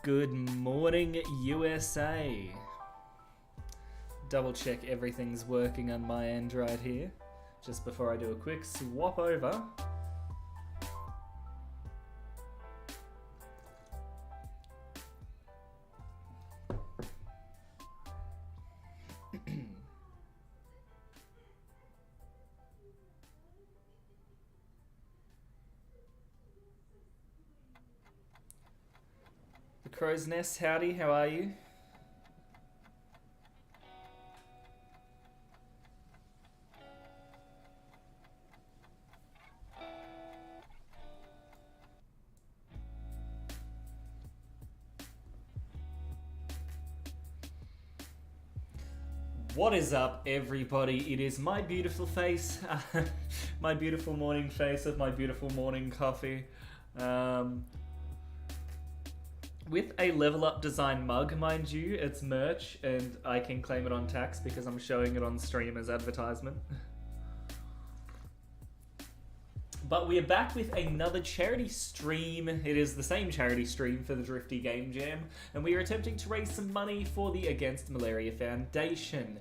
Good morning, USA. Double check everything's working on my end right here, just before I do a quick swap over. Crow's Nest, howdy, how are you? What is up, everybody? It is my beautiful face, my beautiful morning face of my beautiful morning coffee. With a Level Up Design mug, mind you. It's merch, and I can claim it on tax because I'm showing it on stream as advertisement. But we are back with another charity stream. It is the same charity stream for the Drifty Game Jam, and we are attempting to raise some money for the Against Malaria Foundation.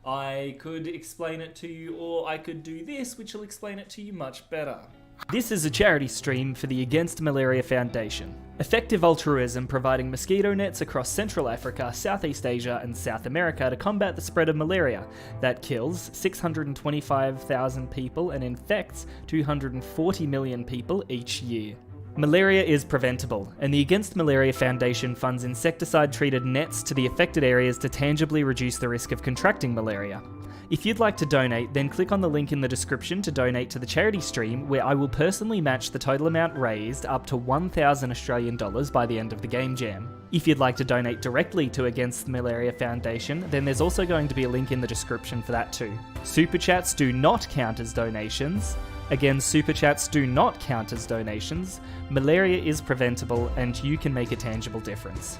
I could explain it to you, or I could do this, which will explain it to you much better. This is a charity stream for the Against Malaria Foundation. Effective altruism providing mosquito nets across Central Africa, Southeast Asia and South America to combat the spread of malaria that kills 625,000 people and infects 240 million people each year. Malaria is preventable, and the Against Malaria Foundation funds insecticide-treated nets to the affected areas to tangibly reduce the risk of contracting malaria. If you'd like to donate, then click on the link in the description to donate to the charity stream, where I will personally match the total amount raised up to 1,000 Australian dollars by the end of the Game Jam. If you'd like to donate directly to Against the Malaria Foundation, then there's also going to be a link in the description for that too. Super Chats do not count as donations. Again, Super Chats do not count as donations. Malaria is preventable, and you can make a tangible difference.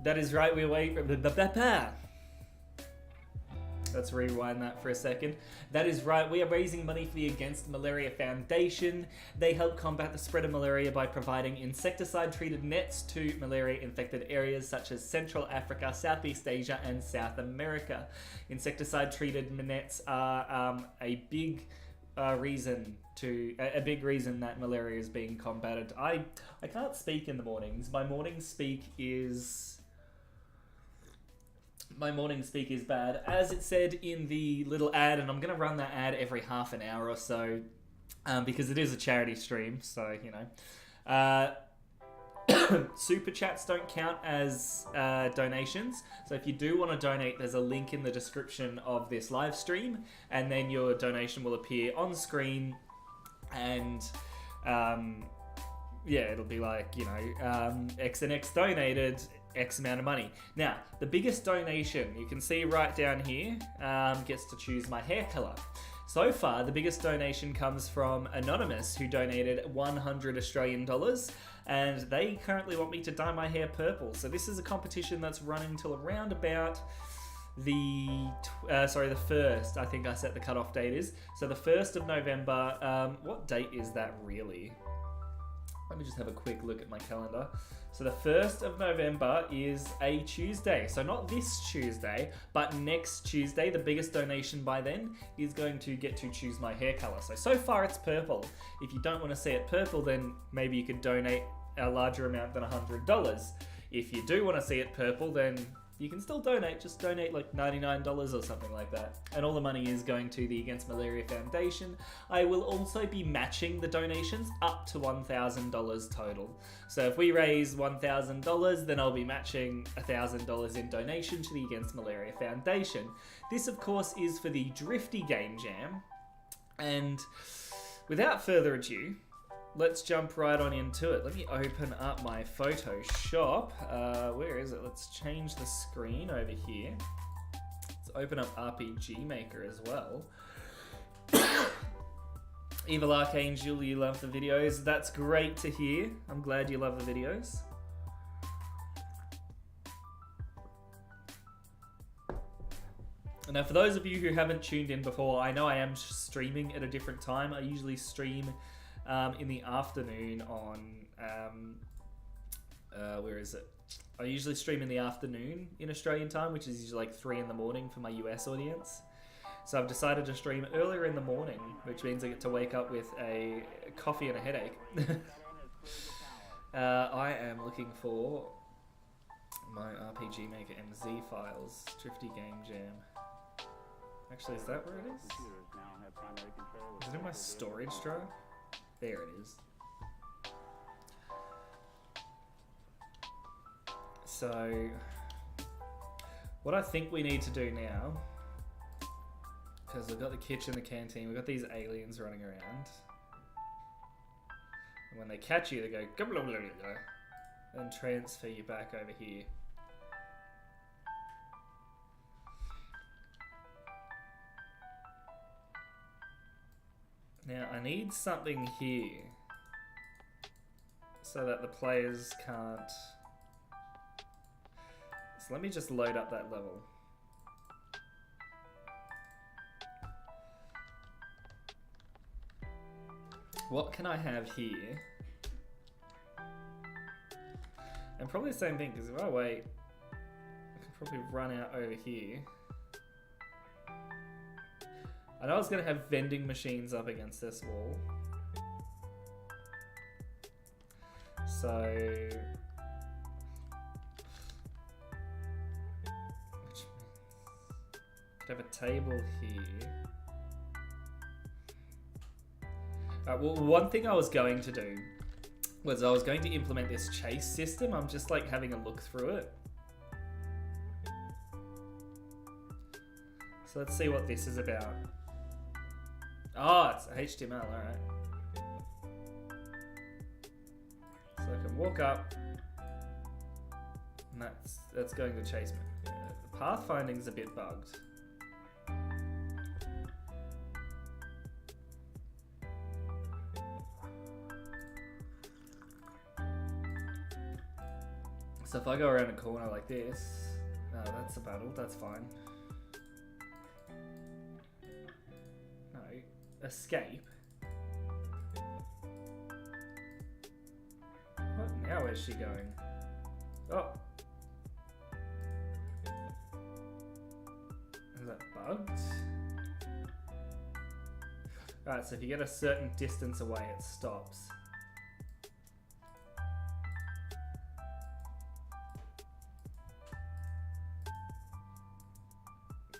That is right, we wait. Let's rewind that for a second. That is right, we are raising money for the Against Malaria Foundation. They help combat the spread of malaria by providing insecticide-treated nets to malaria-infected areas such as Central Africa, Southeast Asia, and South America. Insecticide-treated nets are a big reason that malaria is being combated. I can't speak in the mornings. My morning speak is bad. As it said in the little ad, and I'm going to run that ad every half an hour or so, because it is a charity stream, so, you know. Super Chats don't count as donations, so if you do want to donate, there's a link in the description of this live stream, and then your donation will appear on screen, and yeah, it'll be like, you know, X and X donated X amount of money. Now, the biggest donation, you can see right down here, gets to choose my hair color. So far, the biggest donation comes from Anonymous, who donated 100 Australian dollars, and they currently want me to dye my hair purple. So this is a competition that's running till around about the 1st, I think I set the cutoff date is. So the 1st of November, what date is that really? Let me just have a quick look at my calendar. So the 1st of November is a Tuesday. So not this Tuesday, but next Tuesday. The biggest donation by then is going to get to choose my hair color. So far it's purple. If you don't want to see it purple, then maybe you could donate a larger amount than $100. If you do want to see it purple, then you can still donate. Just donate like $99 or something like that. And all the money is going to the Against Malaria Foundation. I will also be matching the donations up to $1,000 total. So if we raise $1,000, then I'll be matching $1,000 in donation to the Against Malaria Foundation. This, of course, is for the Drifty Game Jam. And without further ado, let's jump right on into it. Let me open up my Photoshop. Where is it? Let's change the screen over here. Let's open up RPG Maker as well. Evil Archangel, you love the videos. That's great to hear. I'm glad you love the videos. Now, for those of you who haven't tuned in before, I know I am streaming at a different time. I usually stream in the afternoon on... where is it? I usually stream in the afternoon in Australian time, which is usually like 3 in the morning for my US audience. So I've decided to stream earlier in the morning, which means I get to wake up with a coffee and a headache. I am looking for my RPG Maker MZ files, Drifty Game Jam. Actually, is that where it is? Is it in my storage drive? There it is. So, what I think we need to do now, because we've got the kitchen, the canteen, we've got these aliens running around. And when they catch you, they go, and transfer you back over here. Now, I need something here so that the players can't... So let me just load up that level. What can I have here? And probably the same thing, because if I wait, I can probably run out over here. I know I was going to have vending machines up against this wall. So... have a table here. Well, one thing I was going to do was I was going to implement this chase system. I'm just like having a look through it. So let's see what this is about. Oh, it's HTML, alright. So I can walk up and that's going to chase me. The pathfinding's a bit bugged. So if I go around a corner like this, no, that's a battle, that's fine. No, escape. What? Now where's she going? Oh. Is that bugged? Alright, so if you get a certain distance away, it stops.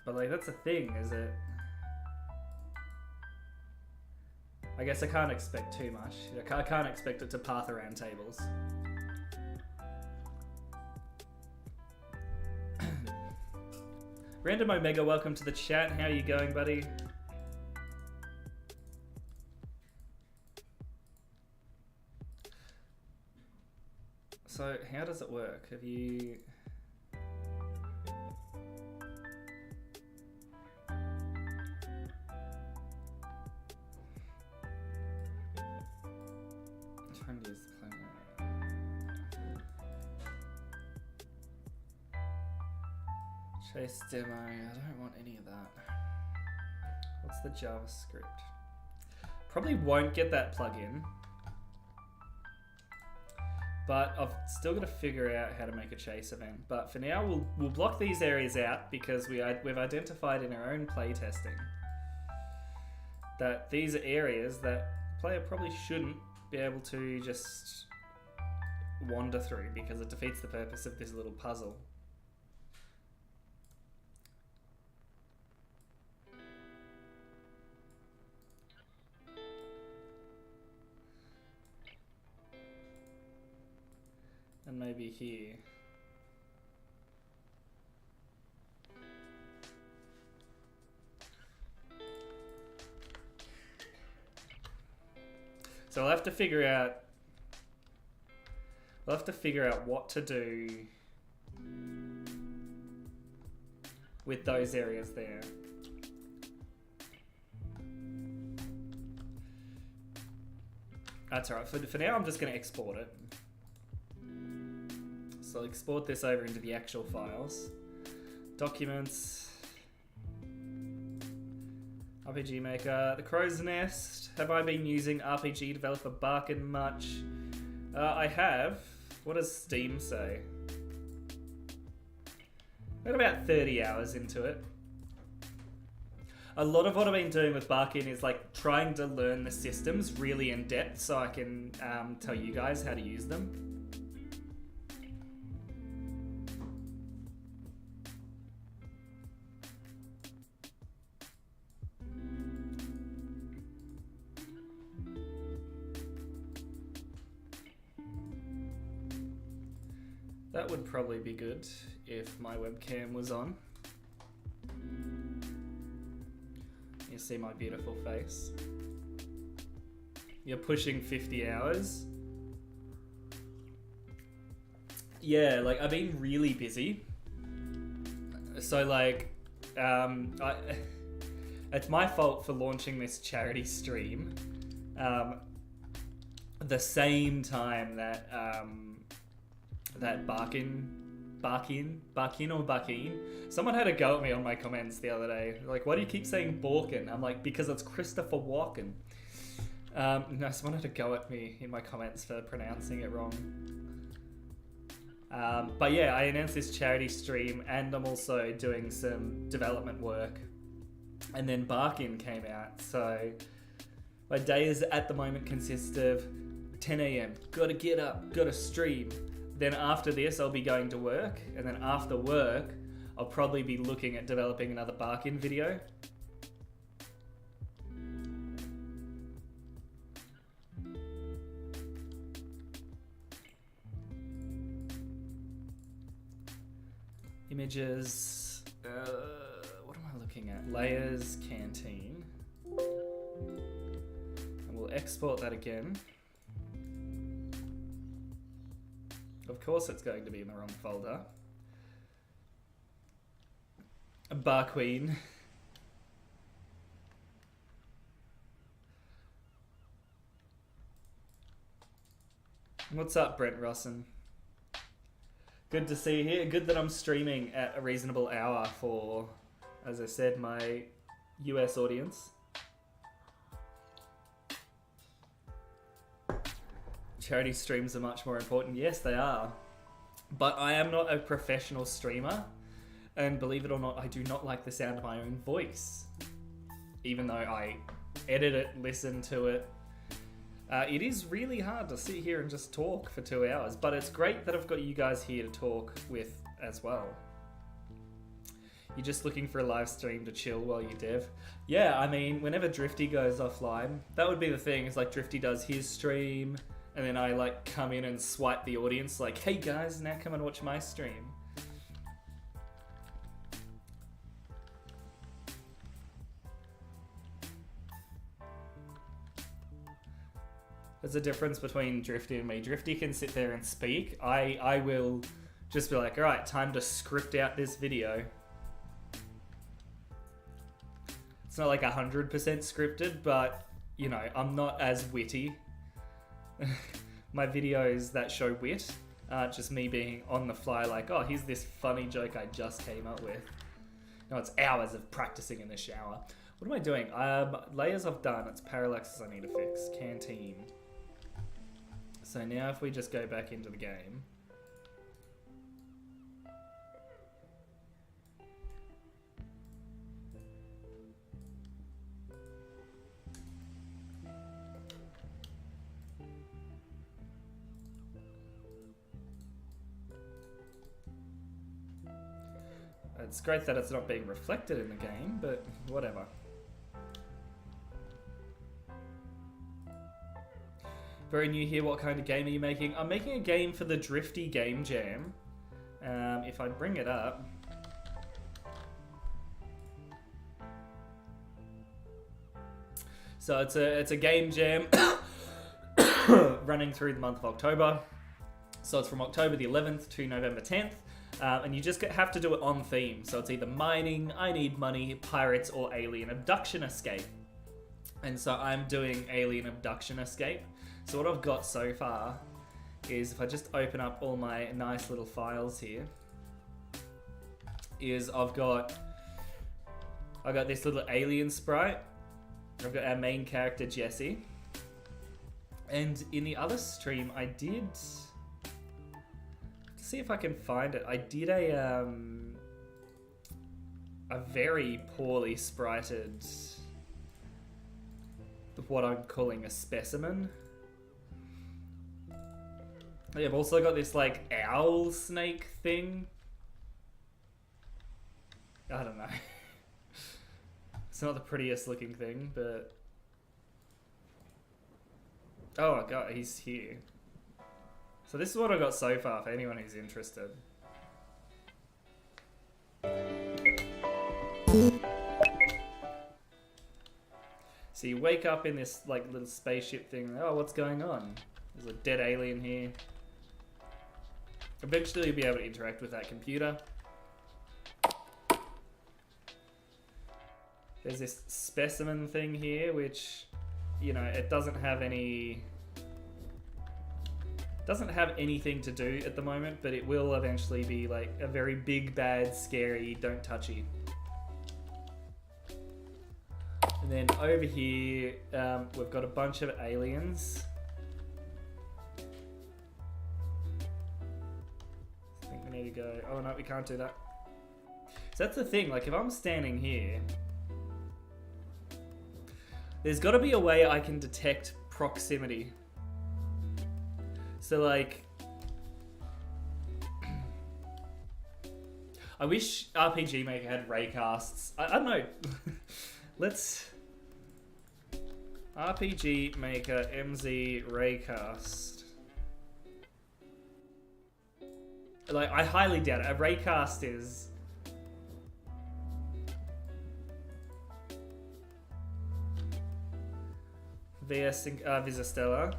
But like, that's a thing, is it? I guess I can't expect too much. I can't expect it to path around tables. Random Omega, welcome to the chat. How are you going, buddy? So, how does it work? Have you... Chase demo, I don't want any of that. What's the JavaScript? Probably won't get that plugin, but I've still got to figure out how to make a chase event. But for now, we'll block these areas out because we've identified in our own playtesting that these are areas that the player probably shouldn't be able to just wander through because it defeats the purpose of this little puzzle. And maybe here. So we'll have to figure out what to do with those areas there. That's alright. For now, I'm just going to export it. So I'll export this over into the actual files. Documents. RPG Maker, the Crow's Nest. Have I been using RPG developer Barkin much? I have. What does Steam say? Got about 30 hours into it. A lot of what I've been doing with Barkin is like trying to learn the systems really in depth so I can tell you guys how to use them. That would probably be good if my webcam was on. You see my beautiful face. You're pushing 50 hours. Yeah, like I've been really busy. So like, it's my fault for launching this charity stream the same time that that Barkin, someone had a go at me on my comments the other day. Like, why do you keep saying Borkin? I'm like, because it's Christopher Walken. No, someone had a go at me in my comments for pronouncing it wrong. But yeah, I announced this charity stream and I'm also doing some development work. And then Barkin came out, so my days at the moment consist of 10 a.m. Gotta get up, gotta stream. Then after this, I'll be going to work, and then after work, I'll probably be looking at developing another Barkin video. Images, what am I looking at? Layers, Canteen. And we'll export that again. Of course it's going to be in the wrong folder. Bar Queen. What's up, Brent Rossen? Good to see you here. Good that I'm streaming at a reasonable hour for, as I said, my US audience. Charity streams are much more important. Yes, they are. But I am not a professional streamer. And believe it or not, I do not like the sound of my own voice. Even though I edit it, listen to it. It is really hard to sit here and just talk for 2 hours. But it's great that I've got you guys here to talk with as well. You're just looking for a live stream to chill while you dev. Yeah, I mean, whenever DRIFTY goes offline, that would be the thing. It's like DRIFTY does his stream. And then I like come in and swipe the audience like, hey guys, now come and watch my stream. There's a difference between DRIFTY and me. DRIFTY can sit there and speak. I will just be like, all right, time to script out this video. It's not like 100% scripted, but you know, I'm not as witty. My videos that show wit aren't just me being on the fly like, oh, here's this funny joke I just came up with. No, it's hours of practicing in the shower. What am I doing? Layers I've done. It's parallaxes I need to fix. Canteen. So now if we just go back into the game. It's great that it's not being reflected in the game, but whatever. Very new here, what kind of game are you making? I'm making a game for the DRIFTY Game Jam. If I bring it up... So it's a game jam running through the month of October. So it's from October the 11th to November 10th. And you just have to do it on theme. So it's either mining, I need money, pirates, or alien abduction escape. And so I'm doing alien abduction escape. So what I've got so far is, if I just open up all my nice little files here, is I've got this little alien sprite. I've got our main character, Jesse. And in the other stream, I did... see if I can find it. I did a very poorly sprited, what I'm calling a specimen. I've also got this like owl snake thing. I don't know. It's not the prettiest looking thing, but... oh my god, he's here. So this is what I got so far for anyone who's interested. So you wake up in this like little spaceship thing. Oh, what's going on? There's a dead alien here. Eventually you'll be able to interact with that computer. There's this specimen thing here, which, you know, it doesn't have anything to do at the moment, but it will eventually be like a very big, bad, scary, don't touchy. And then over here, we've got a bunch of aliens. I think we need to go, oh no, we can't do that. So that's the thing, like if I'm standing here, there's got to be a way I can detect proximity. So like, I wish RPG Maker had raycasts. I don't know. Let's RPG Maker MZ raycast. Like, I highly doubt it. A raycast is... Visistella.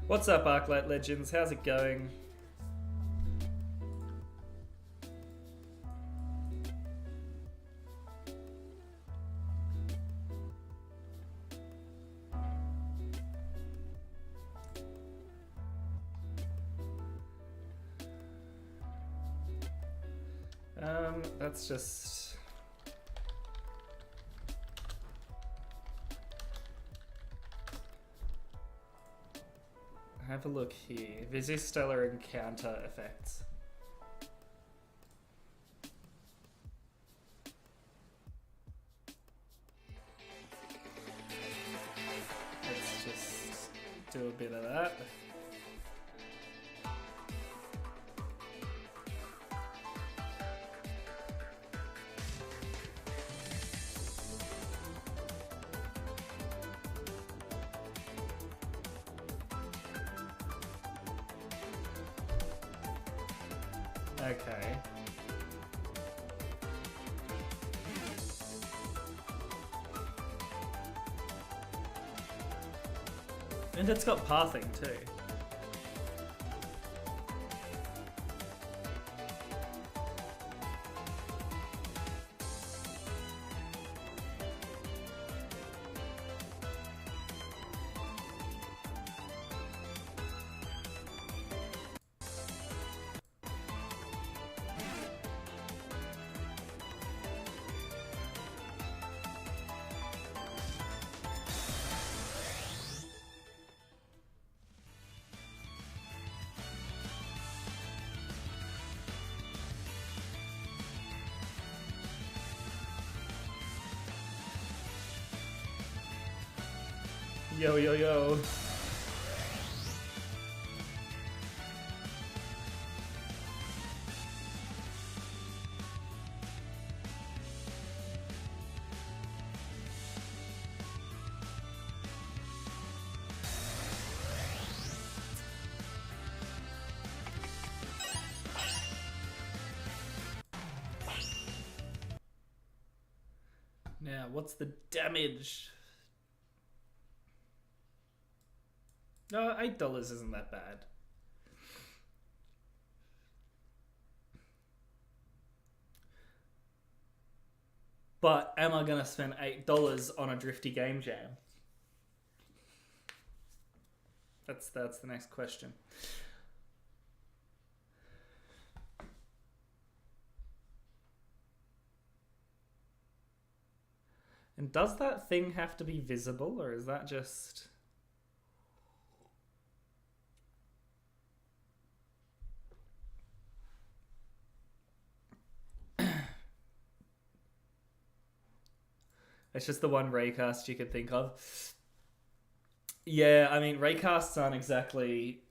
What's up, Arclight Legends? How's it going? That's just... have a look here. Visistellar encounter effects. Let's just do a bit of that. Okay. And it's got pathing too. Yo, yo, yo. Now, what's the damage? No, $8 isn't that bad. But am I gonna spend $8 on a Drifty game jam? That's the next question. And does that thing have to be visible, or is that just... It's just the one raycast you could think of. Yeah, I mean, raycasts aren't exactly...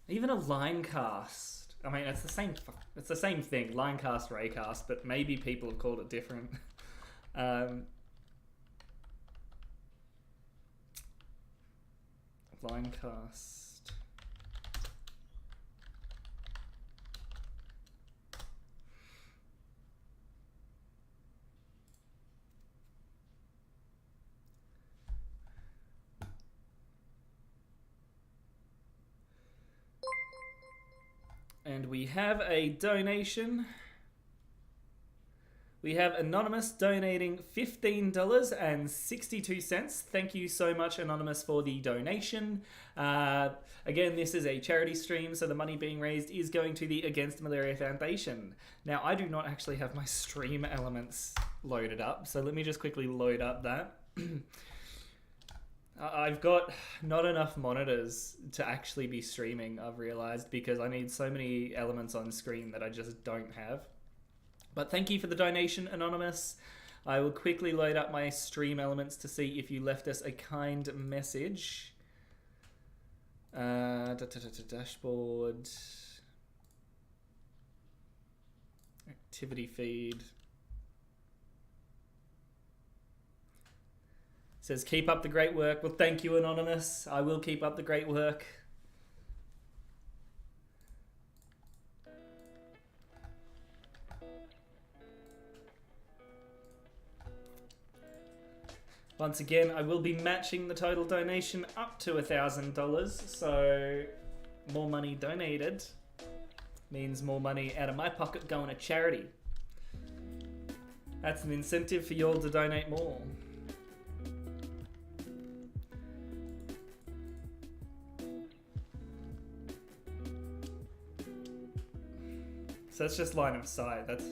Even a line cast. I mean, it's the same. It's the same thing. Line cast, raycast, but maybe people have called it different. Line cast. And we have a donation. We have Anonymous donating $15.62. Thank you so much, Anonymous, for the donation. Again, this is a charity stream, so the money being raised is going to the Against Malaria Foundation. Now, I do not actually have my stream elements loaded up, so let me just quickly load up that. I've got not enough monitors to actually be streaming, I've realized, because I need so many elements on screen that I just don't have. But thank you for the donation, Anonymous. I will quickly load up my stream elements to see if you left us a kind message. Dashboard. Activity feed. Says, keep up the great work. Well, thank you, Anonymous. I will keep up the great work. Once again, I will be matching the total donation up to $1,000. So more money donated means more money out of my pocket going to charity. That's an incentive for you all to donate more. So that's just line of sight. That's...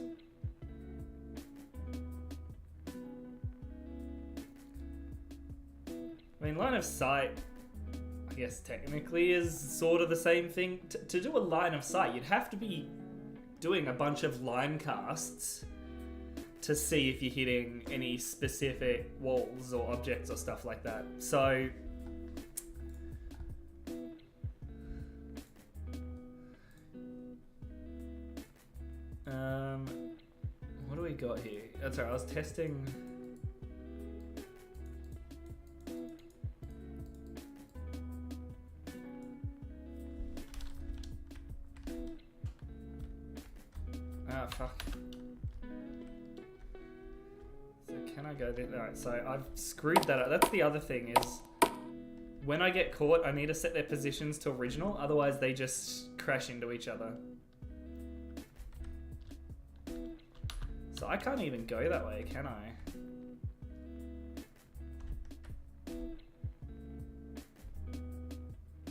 I mean, line of sight, I guess technically is sort of the same thing. To do a line of sight, you'd have to be doing a bunch of line casts to see if you're hitting any specific walls or objects or stuff like that. So... what do we got here? That's right, I was testing... Ah, fuck. So can I go there? Alright, so I've screwed that up. That's the other thing is, when I get caught, I need to set their positions to original, otherwise they just crash into each other. So I can't even go that way, can I?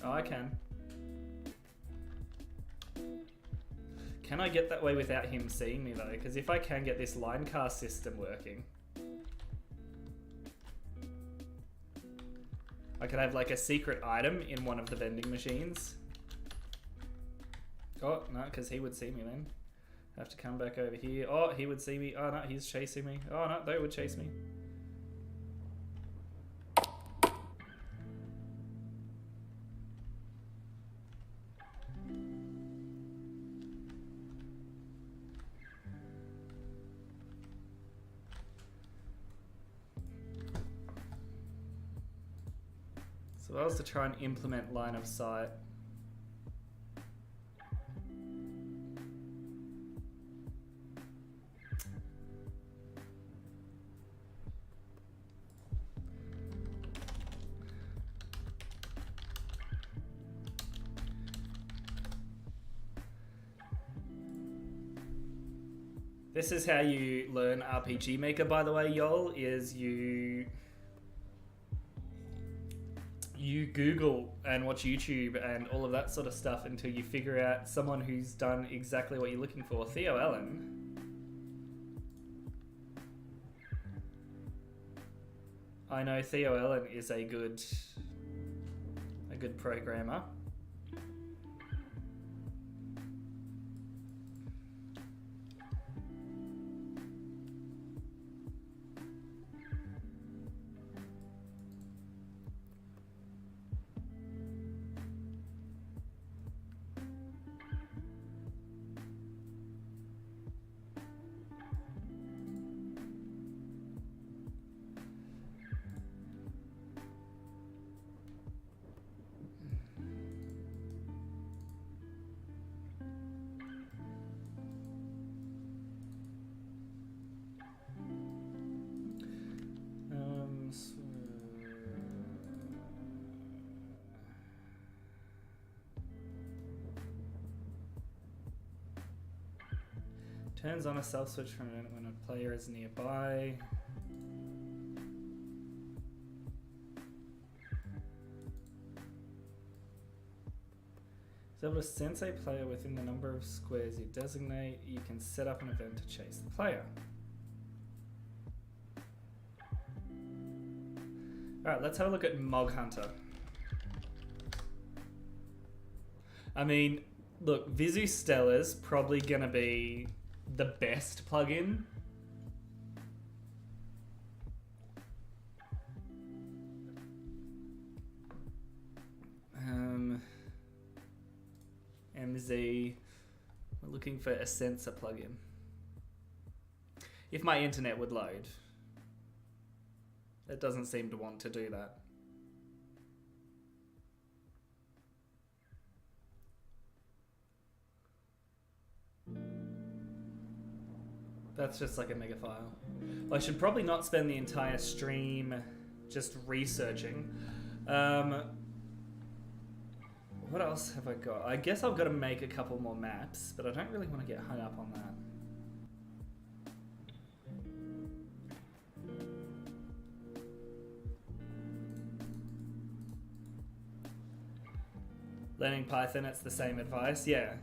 Oh, I can. Can I get that way without him seeing me though? Because if I can get this line cast system working, I could have like a secret item in one of the vending machines. Oh, no, because he would see me then. Have to come back over here. Oh, he would see me. Oh, no, he's chasing me. Oh, no, they would chase me. So that was to try and implement line of sight. This is how you learn RPG Maker, by the way, y'all, is you Google and watch YouTube and all of that sort of stuff until you figure out someone who's done exactly what you're looking for. Theo Allen. I know Theo Ellen is a good programmer. Turns on a self switch for a minute when a player is nearby. Is able to sense a player within the number of squares you designate. You can set up an event to chase the player. Alright, let's have a look at Mog Hunter. I mean, look, Visu Stella's probably gonna be the best plugin. MZ, we're looking for a sensor plugin. If my internet would load. It doesn't seem to want to do that. That's just like a mega file. Well, I should probably not spend the entire stream just researching. What else have I got? I guess I've got to make a couple more maps, but I don't really want to get hung up on that. Learning Python, it's the same advice. Yeah.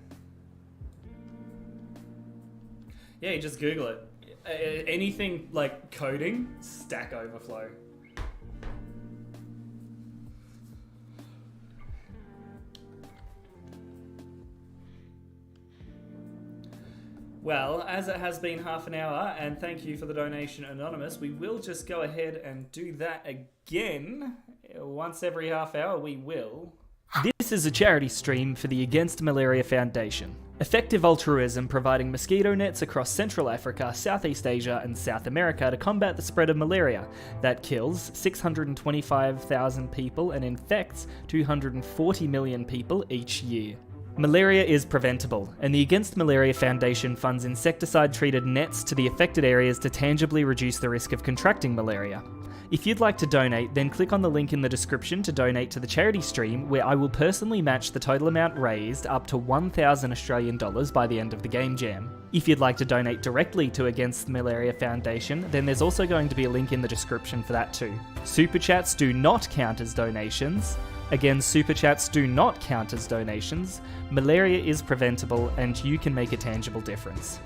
Yeah, you just Google it. Anything like coding, Stack Overflow. Well, as it has been half an hour, and thank you for the donation, Anonymous, we will just go ahead and do that again. Once every half hour, we will. This is a charity stream for the Against Malaria Foundation. Effective altruism providing mosquito nets across Central Africa, Southeast Asia and South America to combat the spread of malaria that kills 625,000 people and infects 240 million people each year. Malaria is preventable, and the Against Malaria Foundation funds insecticide-treated nets to the affected areas to tangibly reduce the risk of contracting malaria. If you'd like to donate, then click on the link in the description to donate to the charity stream, where I will personally match the total amount raised up to 1,000 Australian dollars by the end of the game jam. If you'd like to donate directly to Against the Malaria Foundation, then there's also going to be a link in the description for that too. Super chats do not count as donations. Again, super chats do not count as donations. Malaria is preventable, and you can make a tangible difference.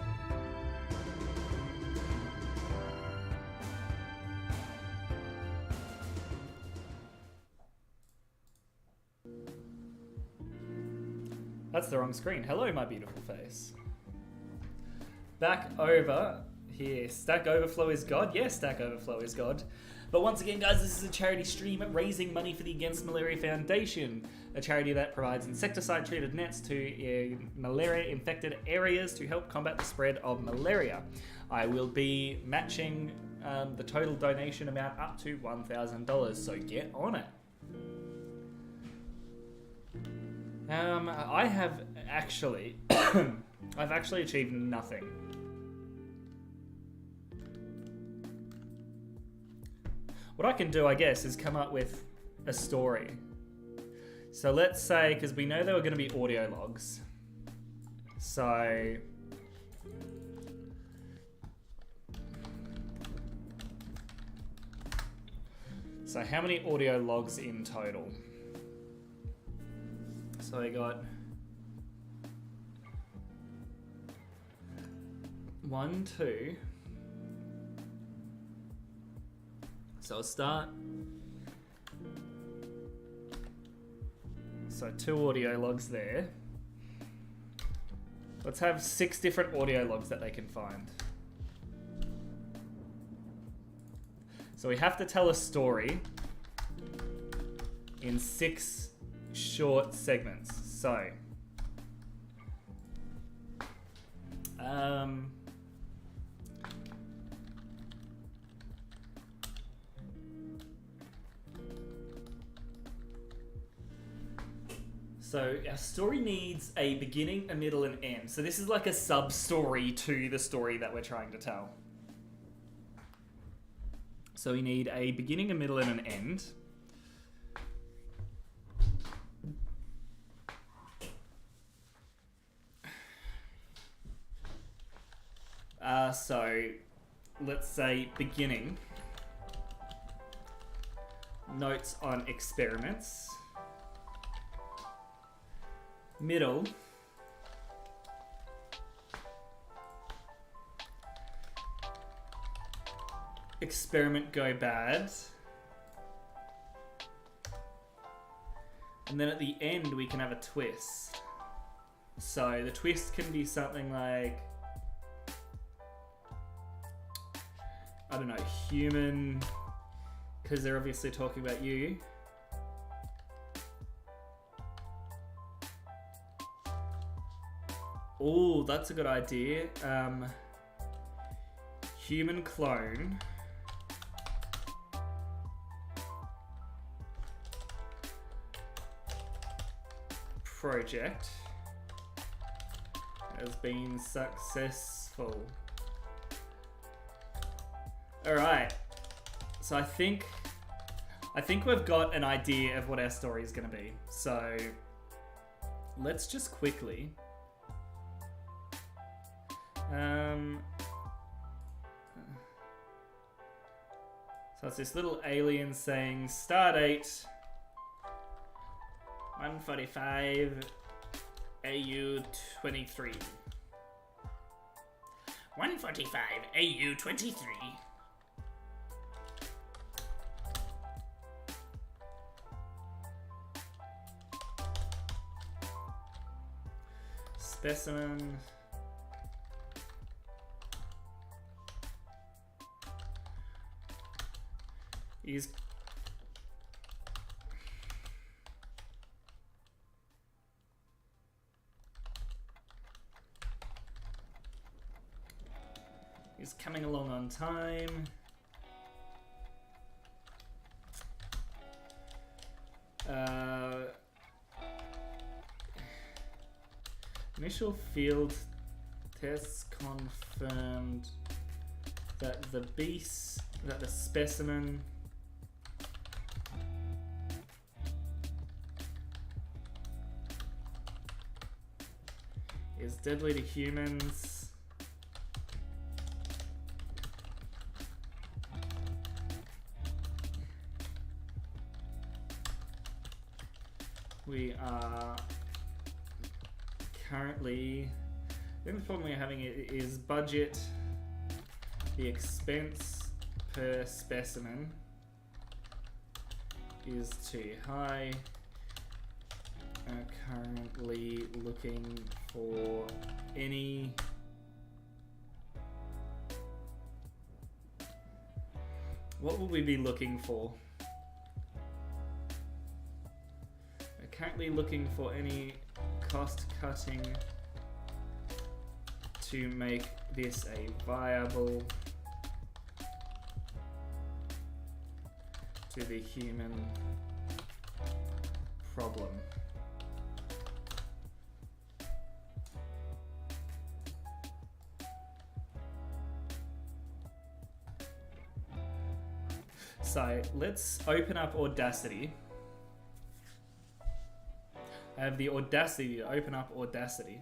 That's the wrong screen. Hello, my beautiful face. Back over here. Stack Overflow is God. Yes, Stack Overflow is God. But once again, guys, this is a charity stream raising money for the Against Malaria Foundation, a charity that provides insecticide-treated nets to malaria-infected areas to help combat the spread of malaria. I will be matching the total donation amount up to $1,000, so get on it. I have actually, I've actually achieved nothing. What I can do, I guess, is come up with a story. So let's say, because we know there were going to be audio logs. So how many audio logs in total? So I got 1, 2, So I'll start. So 2 audio logs there. Let's have 6 different audio logs that they can find. So we have to tell a story in 6 short segments. So, so our story needs a beginning, a middle, and end. So this is like a sub-story to the story that we're trying to tell. So we need a beginning, a middle, and an end. So let's say beginning. Notes on experiments. Middle. Experiment go bad. And then at the end we can have a twist. So the twist can be something like, I don't know, human, because they're obviously talking about you. Oh, that's a good idea. Human clone. Project has been successful. All right. So I think we've got an idea of what our story is going to be. So let's just quickly. So it's this little alien saying Stardate 145 AU 23. 145 AU 23. Specimen. Is coming along on time. Initial field tests confirmed that the specimen is deadly to humans. We are currently, the only problem we're having is budget. The expense per specimen is too high. Currently looking for any what will we be looking for? We're currently looking for any cost cutting to make this a viable to the human problem. So let's open up Audacity. I have the audacity to open up Audacity.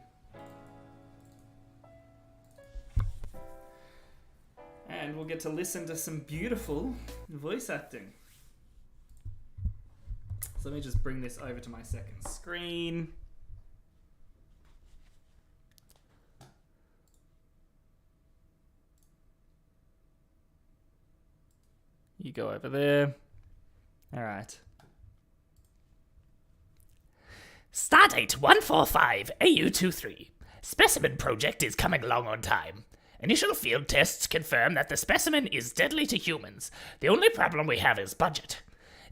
And we'll get to listen to some beautiful voice acting. So let me just bring this over to my second screen. You go over there. All right. Stardate 145 AU23. Specimen project is coming along on time. Initial field tests confirm that the specimen is deadly to humans. The only problem we have is budget.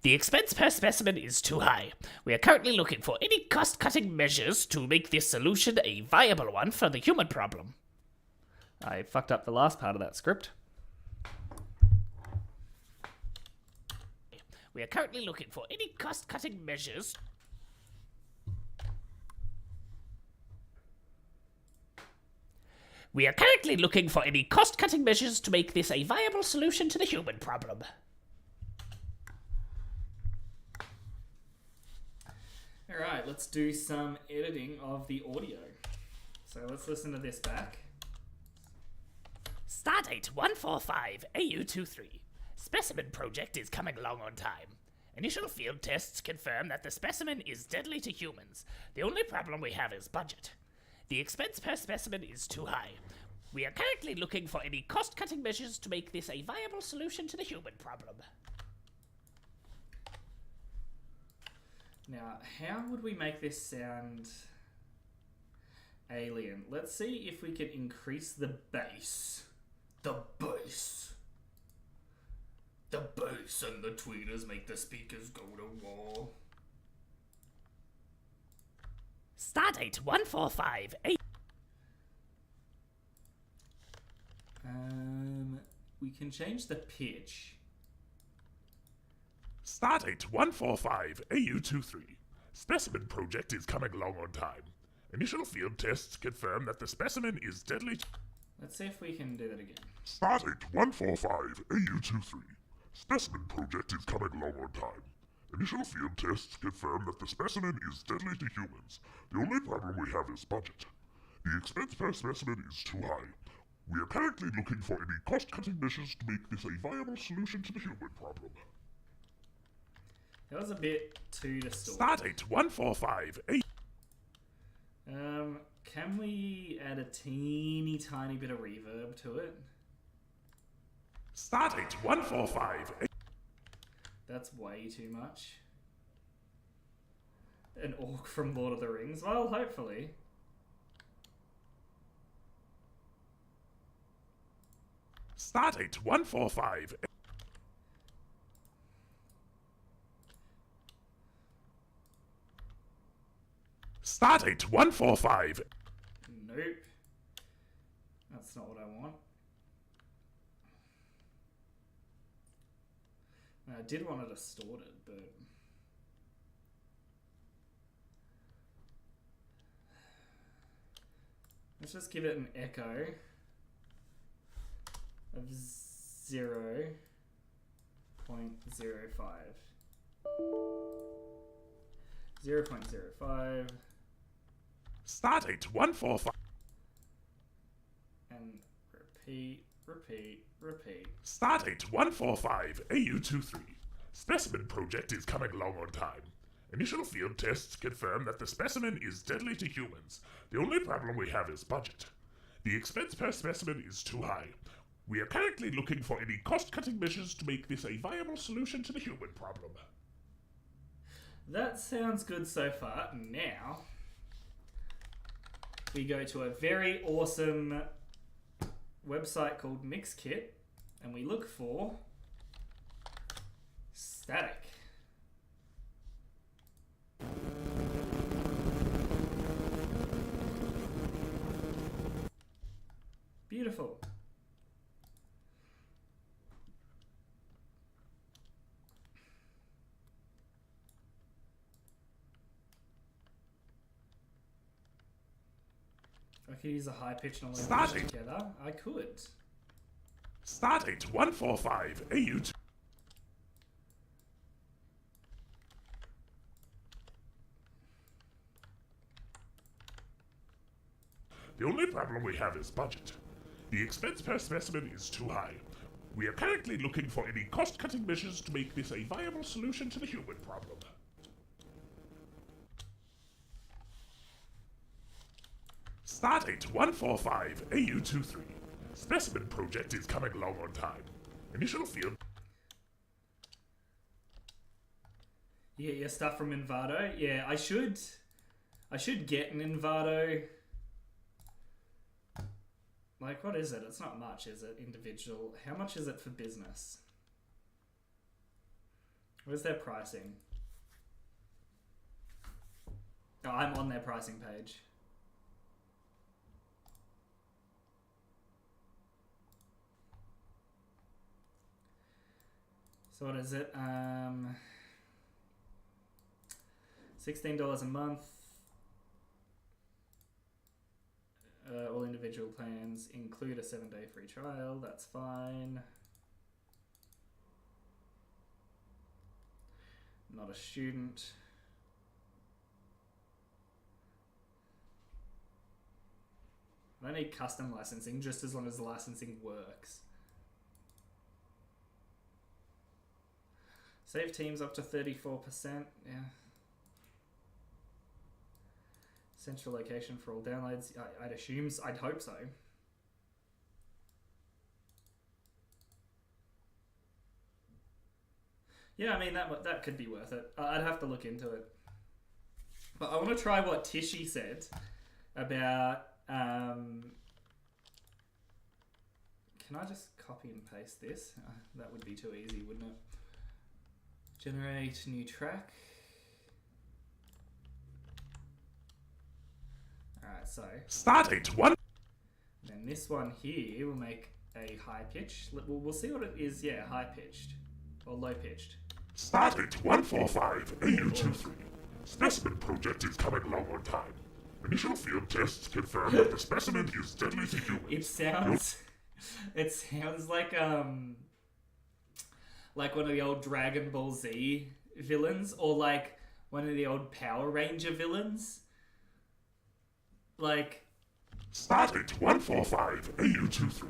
The expense per specimen is too high. We are currently looking for any cost-cutting measures to make this solution a viable one for the human problem. I fucked up the last part of that script. We are currently looking for any cost-cutting measures. We are currently looking for any cost-cutting measures to make this a viable solution to the human problem. Alright, let's do some editing of the audio. So let's listen to this back. Stardate 145 AU23. Specimen project is coming along on time. Initial field tests confirm that the specimen is deadly to humans. The only problem we have is budget. The expense per specimen is too high. We are currently looking for any cost-cutting measures to make this a viable solution to the human problem. Now, how would we make this sound alien? Let's see if we can increase the bass. The bass. The bass and the tweeters make the speakers go to war. Stardate 145 We can change the pitch. Stardate 145 AU23. Specimen project is coming along on time. Initial field tests confirm that the specimen is deadly. Let's see if we can do that again. Stardate 145 AU23. Specimen project is coming along on time. Initial field tests confirm that the specimen is deadly to humans. The only problem we have is budget. The expense per specimen is too high. We are currently looking for any cost-cutting measures to make this a viable solution to the human problem. That was a bit too distorted. Stardate 145 A. Can we add a teeny tiny bit of reverb to it? Stardate 145 A. That's way too much. An orc from Lord of the Rings? Well, hopefully. Stardate 145 A. Stardate 145. Nope. That's not what I want. I did want it distorted, but... let's just give it an echo of 0.05. Zero point zero five. Stardate 145. And repeat. Stardate 145 AU23. Specimen project is coming along on time. Initial field tests confirm that the specimen is deadly to humans. The only problem we have is budget. The expense per specimen is too high. We are currently looking for any cost-cutting measures to make this a viable solution to the human problem. That sounds good so far. Now, we go to a very awesome website called Mixkit, and we look for static. Beautiful. I could use a high pitch and a low pitch together. I could. Stardate 145 AU2. The only problem we have is budget. The expense per specimen is too high. We are currently looking for any cost-cutting measures to make this a viable solution to the human problem. Stardate 145 AU23. Specimen project is coming along on time. Initial field... Yeah, stuff from Envato. Yeah, I should get an Envato. Like, what is it? It's not much, is it? Individual. How much is it for business? Where's their pricing? Oh, I'm on their pricing page. So what is it? $16 a month. All individual plans include a 7-day free trial. That's fine. Not a student. I don't need custom licensing, just as long as the licensing works. Save teams up to 34%. Yeah. Central location for all downloads. I'd hope so. Yeah, I mean, that could be worth it. I'd have to look into it. But I want to try what Tishy said about... can I just copy and paste this? That would be too easy, wouldn't it? Generate new track. Alright, so... Start at 1. Then this one here will make a high pitch. We'll see what it is, yeah, high pitched. Or low pitched. Start at 145 AU23. Specimen project is coming along on time. Initial field tests confirm that the specimen is deadly to humans. It sounds like one of the old Dragon Ball Z villains, or like one of the old Power Ranger villains. Like... Start at 145 AU23.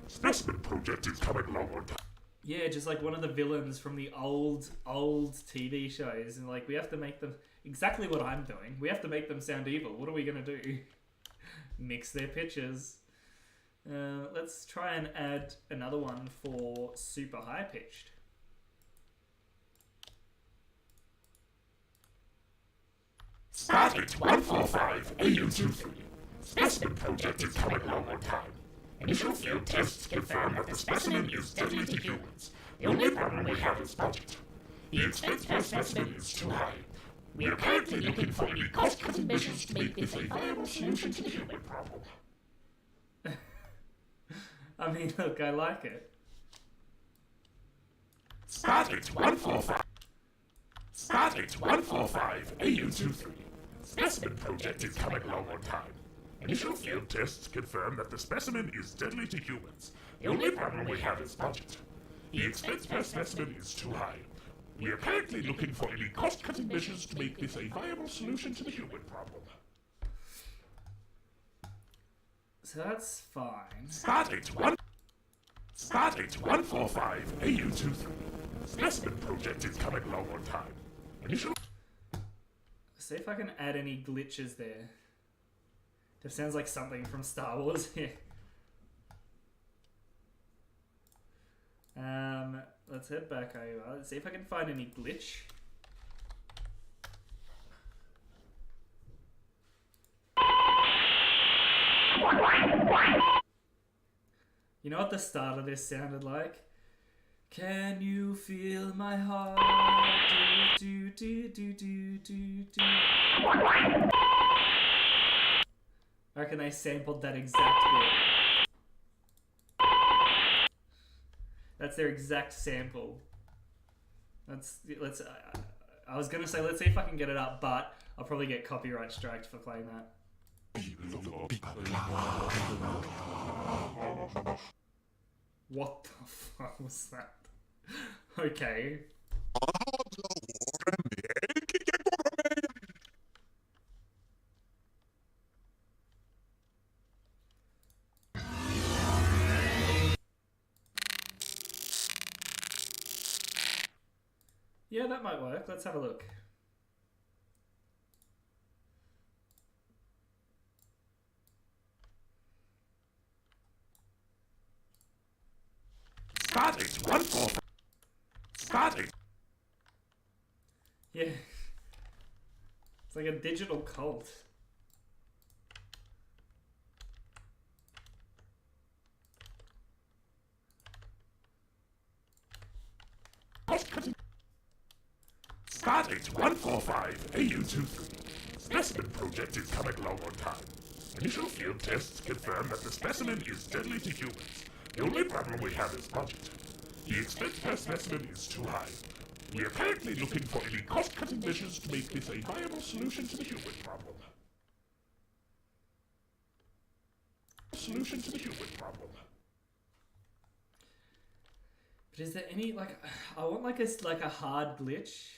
Specimen project is coming along on time. Yeah, just like one of the villains from the old TV shows. And like, we have to make them... Exactly what I'm doing. We have to make them sound evil. What are we going to do? Mix their pitches. Let's try and add another one for super high-pitched. Start at 145 AU23. Specimen project is coming along on time. Initial field tests confirm that the specimen is deadly to humans. The only problem we have is budget. The expense per specimen is too high. We are currently looking for any cost-cutting measures to make this a viable solution to the human problem. I mean, look, I like it. Start at 145. Start at 145 AU23. Specimen project is coming along on time. Initial field tests confirm that the specimen is deadly to humans. The only problem we have is budget. The expense per specimen is too high. We are currently looking for any cost-cutting measures to make this a viable solution to the human problem. So that's fine. Start at 145 AU23. Specimen project is coming along on time. Initial... See if I can add any glitches there. That sounds like something from Star Wars here. Let's head back over. Let's see if I can find any glitch. You know what the start of this sounded like? Can you feel my heart? Do, do, do, do, do, do. I reckon they sampled that exact bit. That's their exact sample. Let's. I was gonna say let's see if I can get it up, but I'll probably get copyright striked for playing that. What the fuck was that? Okay. Yeah, that might work. Let's have a look. Starting 145. Starting. Yeah. It's like a digital cult. Stardate 145 AU23. Specimen project is coming along on time. Initial field tests confirm that the specimen is deadly to humans. The only problem we have is budget. The expense per specimen is too high. We are currently looking for any cost-cutting measures to make this a viable solution to the human problem. Solution to the human problem. But is there any, like, I want like a hard glitch.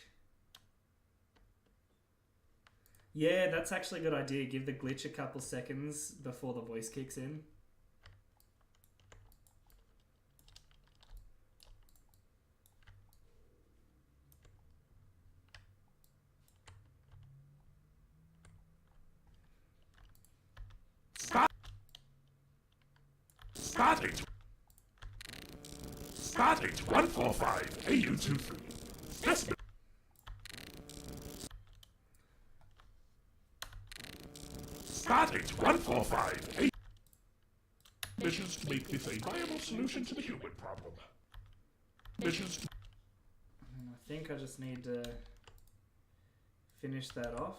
Yeah, that's actually a good idea. Give the glitch a couple seconds before the voice kicks in. Stardate 145 AU23. Specimen. Stardate 145 AU. Measures to make this a viable solution to the human problem. Measures. I think I just need to finish that off.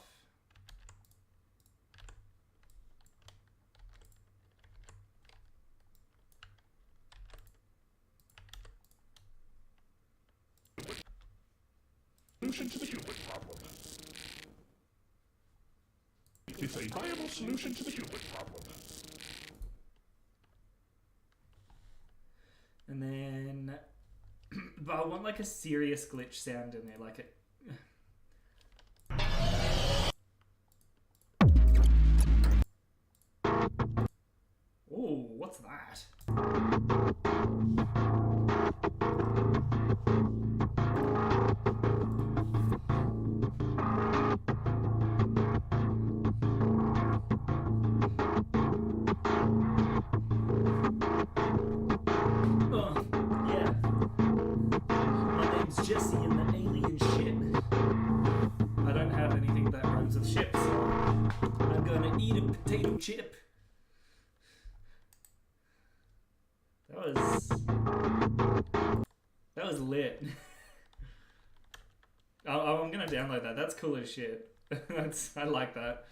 Solution to the human problem. Make this a viable solution to the human problem. And then, but I want like a serious glitch sound in there, like it. Ooh, what's that? Jesse and the alien ship. I don't have anything that rhymes with ship, so I'm gonna eat a potato chip. That was lit. I'm gonna download that. That's cool as shit. I like that.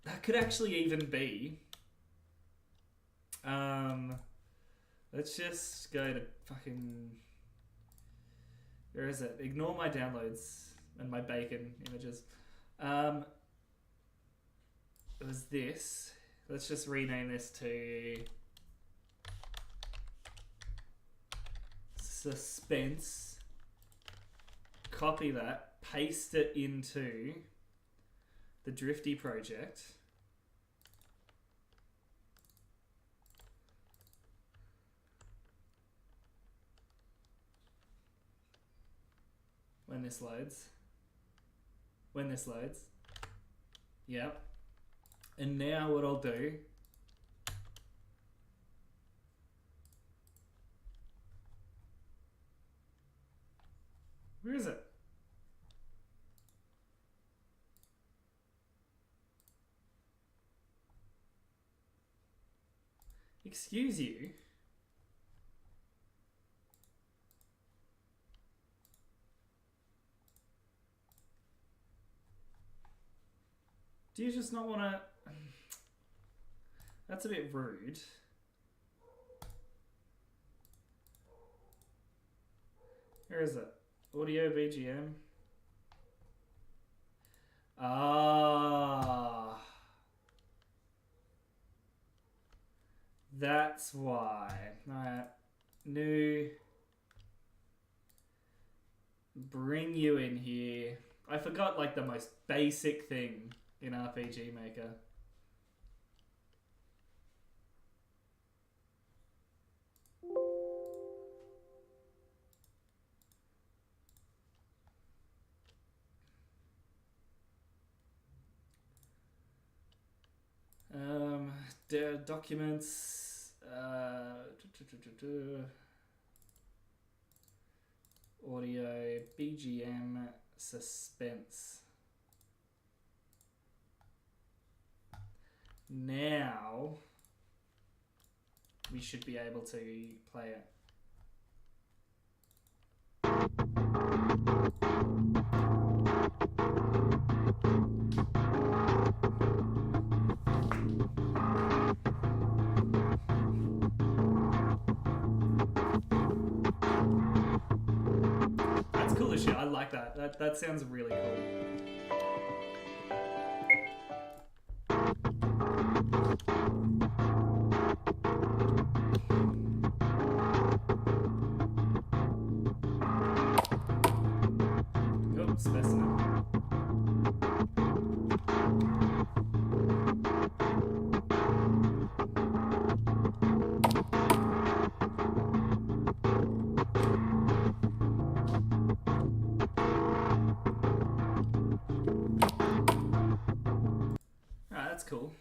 That could actually even be. Let's just go to fucking. Where is it? Ignore my downloads and my bacon images. It was this. Let's just rename this to Suspense. Copy that, paste it into the DRIFTY project. When this loads. Yep. And now what I'll do. Where is it? Excuse you. Do you just not want to... That's a bit rude. Where is it? Audio BGM. Ah. That's why. Alright. New. Bring you in here. I forgot like the most basic thing in RPG Maker. Documents. Audio, BGM, suspense. Now we should be able to play it. That's cool as shit. I like that. That sounds really cool. Oops, specimen. Alright, that's cool.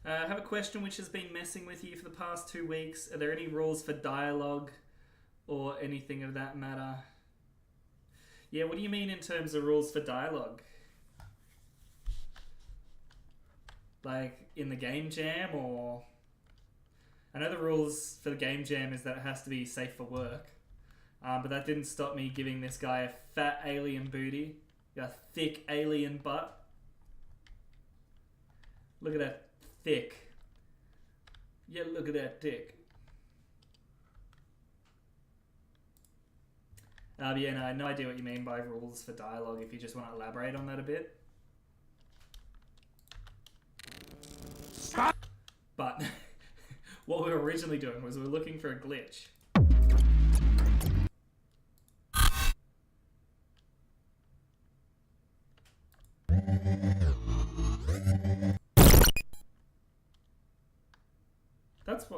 I have a question which has been messing with you for the past 2 weeks. Are there any rules for dialogue or anything of that matter? Yeah, what do you mean in terms of rules for dialogue? Like in the game jam, or... I know the rules for the game jam is that it has to be safe for work. But that didn't stop me giving this guy a fat alien booty, a thick alien butt. Look at that thick. Yeah, look at that dick. But yeah, no, I have no idea what you mean by rules for dialogue, if you just want to elaborate on that a bit. But what we were originally doing was we were looking for a glitch.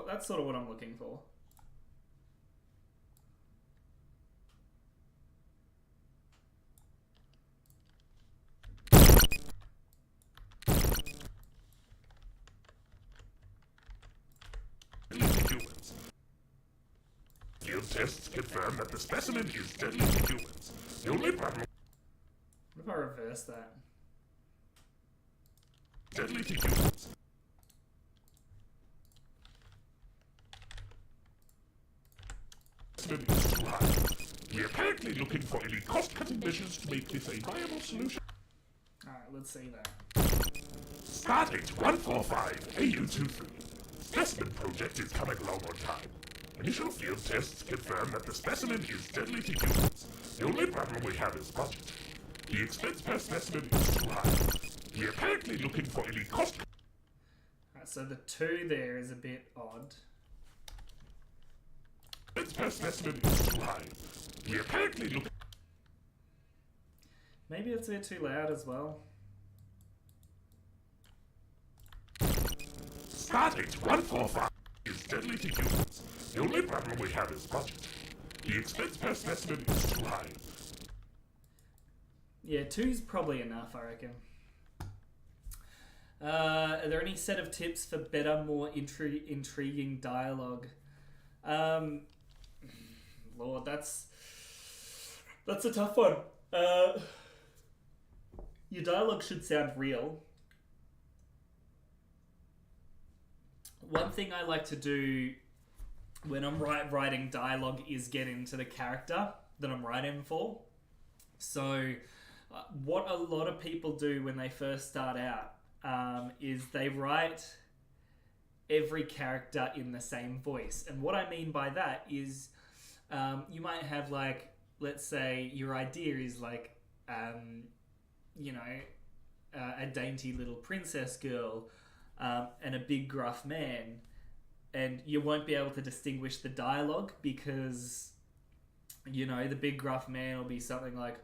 That's sort of what I'm looking for. Field tests confirm that the specimen is deadly to humans. The only problem... What if I reverse that? Deadly to humans. Specimen is too high. We're apparently looking for any cost-cutting measures to make this a viable solution. Alright, let's see that. Stardate 145 AU23. Specimen project is coming along on time. Initial field tests confirm that the specimen is deadly to humans. The only problem we have is budget. The expense per specimen is too high. We're apparently looking for any cost... Alright, so the 2 there is a bit odd. Expense per specimen is too high. We're apparently looking... Maybe it's a bit too loud as well. Stardate 145 is deadly to humans. The only problem we have is budget. The expense per specimen is too high. Yeah, 2's probably enough, I reckon. Are there any set of tips for better, more intriguing dialogue? Lord, that's a tough one. Your dialogue should sound real. One thing I like to do when I'm writing dialogue is get into the character that I'm writing for. So what a lot of people do when they first start out is they write every character in the same voice. And what I mean by that is you might have, like, let's say your idea is like, you know, a dainty little princess girl and a big gruff man, and you won't be able to distinguish the dialogue because, you know, the big gruff man will be something like,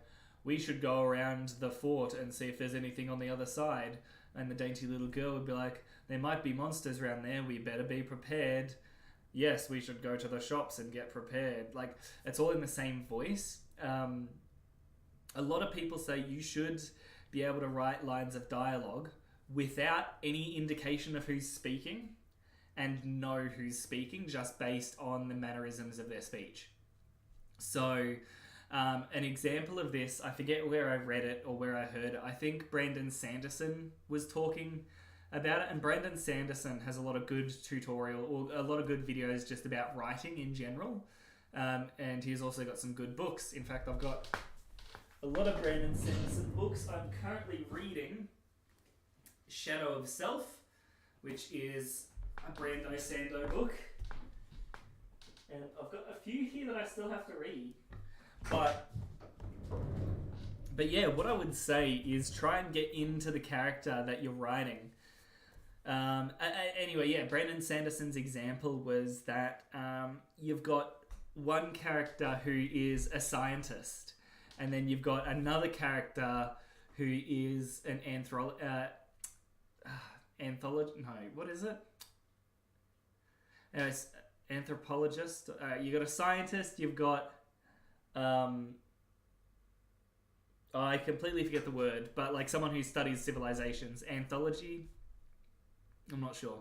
we should go around the fort and see if there's anything on the other side, and the dainty little girl would be like, there might be monsters around there, we better be prepared. Yes, we should go to the shops and get prepared. Like, it's all in the same voice. A lot of people say you should be able to write lines of dialogue without any indication of who's speaking and know who's speaking just based on the mannerisms of their speech. So, an example of this, I forget where I read it or where I heard it. I think Brandon Sanderson was talking about it, and Brandon Sanderson has a lot of good tutorial or a lot of good videos just about writing in general. And he's also got some good books. In fact, I've got a lot of Brandon Sanderson books. I'm currently reading Shadow of Self, which is a Brando Sando book. And I've got a few here that I still have to read. But yeah, what I would say is try and get into the character that you're writing. Anyway, yeah, Brandon Sanderson's example was that you've got one character who is a scientist, and then you've got another character who is an anthropologist. No, what is it? It's anthropologist. You got a scientist. You've got I completely forget the word, but like someone who studies civilizations. Anthology. I'm not sure.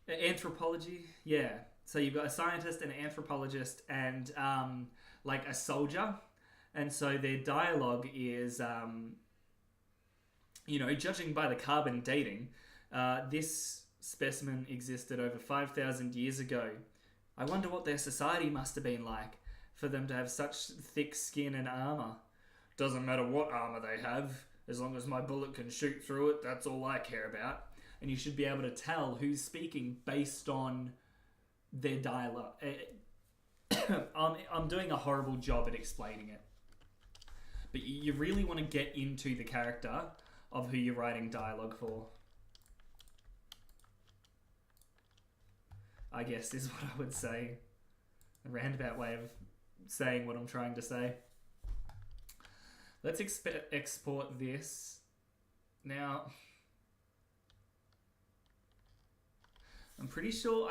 Anthropology. Yeah. So you've got a scientist, an anthropologist, and like a soldier, and so their dialogue is, judging by the carbon dating, this specimen existed over 5,000 years ago. I wonder what their society must have been like for them to have such thick skin and armor. Doesn't matter what armor they have, as long as my bullet can shoot through it, that's all I care about. And you should be able to tell who's speaking based on their dialogue. I'm doing a horrible job at explaining it. But you really want to get into the character of who you're writing dialogue for, I guess, is what I would say. A roundabout way of saying what I'm trying to say. Let's export this. Now, I'm pretty sure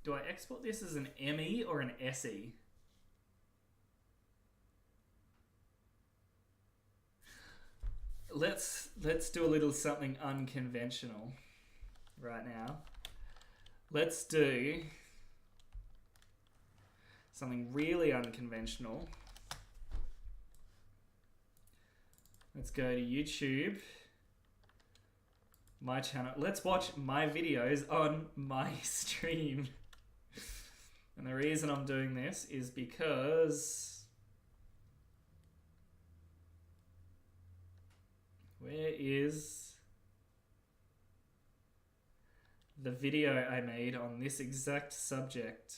do I export this as an ME or an SE? Let's do a little something unconventional right now. Let's do something really unconventional. Let's go to YouTube, my channel. Let's watch my videos on my stream. And the reason I'm doing this is because where is the video I made on this exact subject?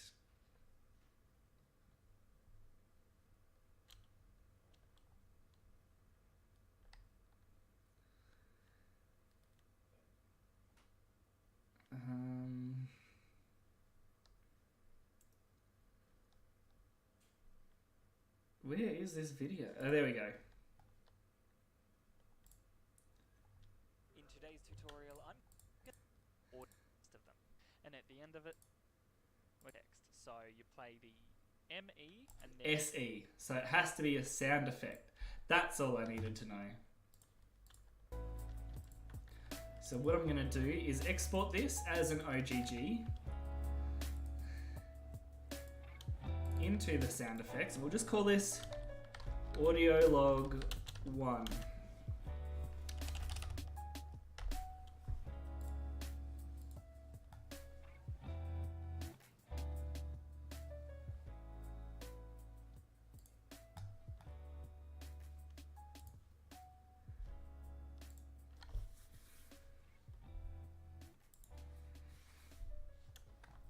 Where is this video? Oh, there we go. In today's tutorial, I'm going to order of them, and at the end of it, text. So you play the ME and then SE. So it has to be a sound effect. That's all I needed to know. So what I'm going to do is export this as an OGG into the sound effects. We'll just call this audio log 1.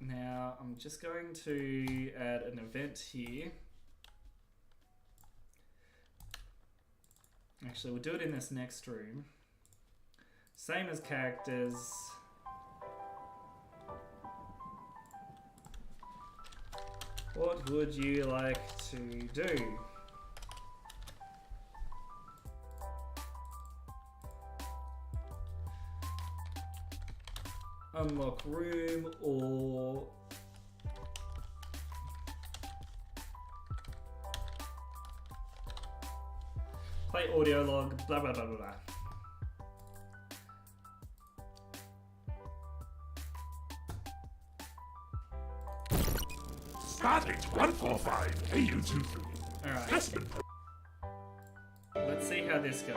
Now, I'm just going to add an event here. Actually, we'll do it in this next room. Same as characters. What would you like to do? Unlock room or play audio log, blah blah blah blah blah. Stardate 145 AU23. Alright, Specimen let's see how this goes.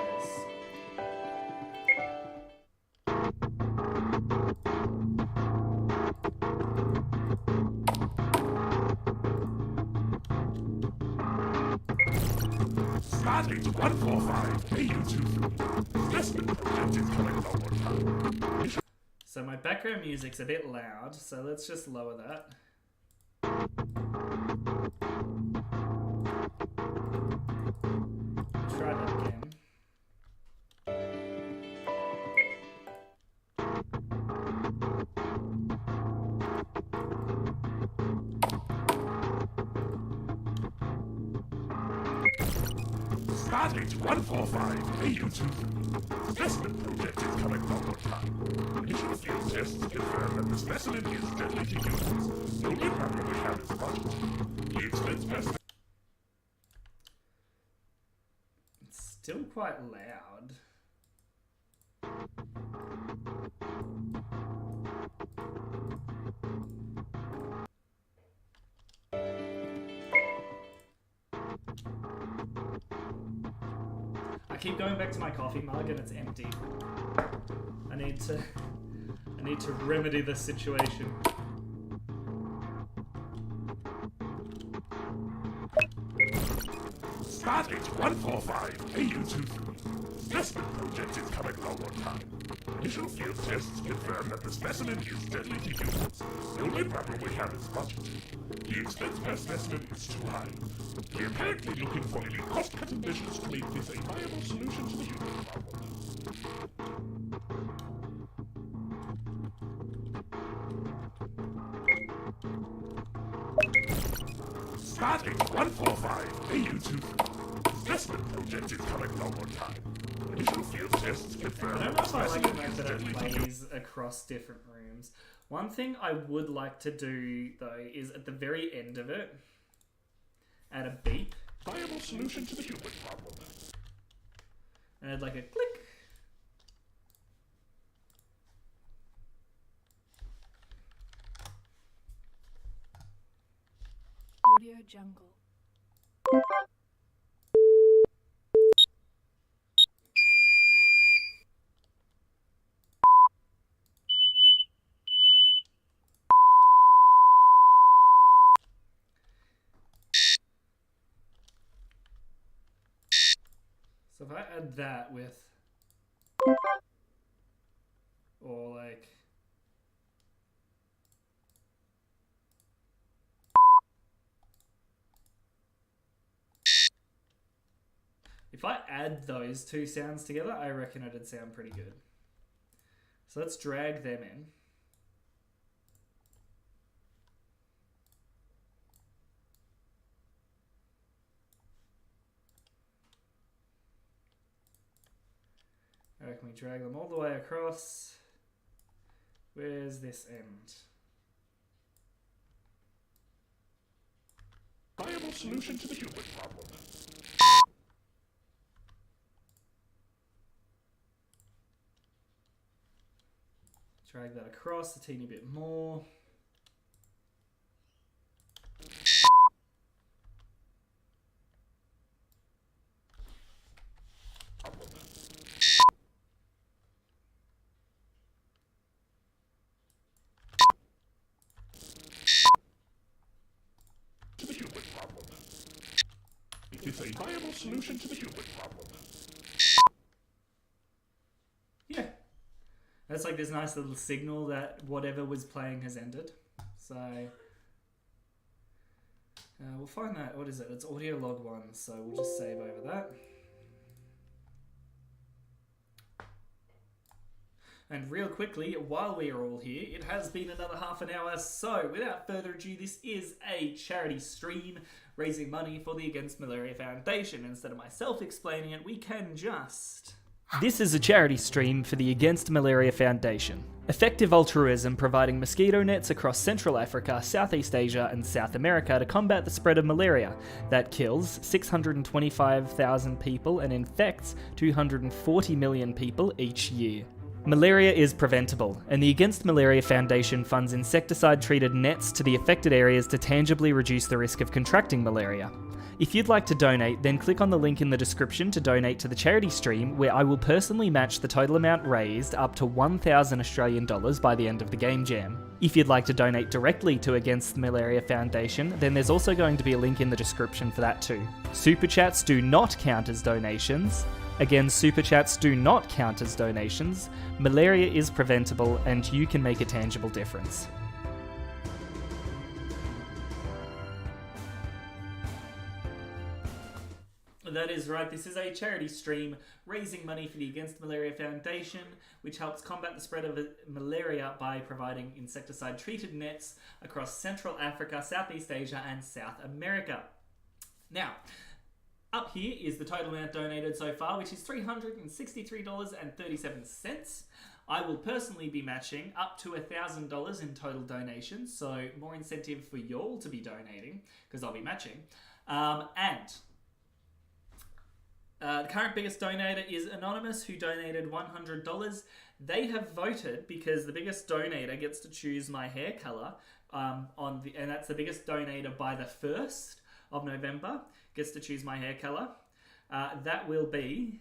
Stardate 145 AU23. Specimen project is coming along on time. So my background music's a bit loud, so let's just lower that. Try that again. Stardate 145 AU23. Specimen project is coming along on time. Initial field tests confirm that the specimen is deadly to humans. The only problem we have is budget. The expense per It's still quite loud. I keep going back to my coffee mug and it's empty. I need to remedy this situation. Stardate 145 AU23. Specimen project is coming along on time. Initial field tests confirm that the specimen is deadly to humans. The only problem we have is budget. The expense per specimen is too high. We're apparently looking for any cost-cutting measures to make this a viable solution to the human problem. Stardate 145 AU23. Specimen project is coming along on time. Initial field tests confirm I don't that know the if I like specimen the is fact that it deadly to humans. plays across different rooms. One thing I would like to do though is at the very end of it, add a beep Viable solution to the human problem. and add like a click. Audio Jungle. So if I add that with, or like, if I add those two sounds together, I reckon it'd sound pretty good. So let's drag them in. I reckon we drag them all the way across. Where's this end? Viable solution to the human problem. Drag that across a teeny bit more. To the human problem. It is a viable solution to the human problem. Yeah. That's like this nice little signal that whatever was playing has ended. So we'll find that. What is it? It's audio log 1, so we'll just save over that. And real quickly, while we are all here, it has been another half an hour, so without further ado, this is a charity stream raising money for the Against Malaria Foundation. Instead of myself explaining it, we can just... This is a charity stream for the Against Malaria Foundation. Effective altruism providing mosquito nets across Central Africa, Southeast Asia and South America to combat the spread of malaria that kills 625,000 people and infects 240 million people each year. Malaria is preventable, and the Against Malaria Foundation funds insecticide-treated nets to the affected areas to tangibly reduce the risk of contracting malaria. If you'd like to donate, then click on the link in the description to donate to the charity stream, where I will personally match the total amount raised up to 1,000 Australian dollars by the end of the game jam. If you'd like to donate directly to Against the Malaria Foundation, then there's also going to be a link in the description for that too. Super chats do not count as donations. Again, super chats do not count as donations. Malaria is preventable, and you can make a tangible difference. That is right, this is a charity stream raising money for the Against Malaria Foundation, which helps combat the spread of malaria by providing insecticide-treated nets across Central Africa, Southeast Asia, and South America. Now, up here is the total amount donated so far, which is $363.37. I will personally be matching up to $1,000 in total donations, so more incentive for y'all to be donating, because I'll be matching. The current biggest donator is Anonymous, who donated $100. They have voted because the biggest donator gets to choose my hair colour, and that's the biggest donator by the 1st of November, gets to choose my hair colour. That will be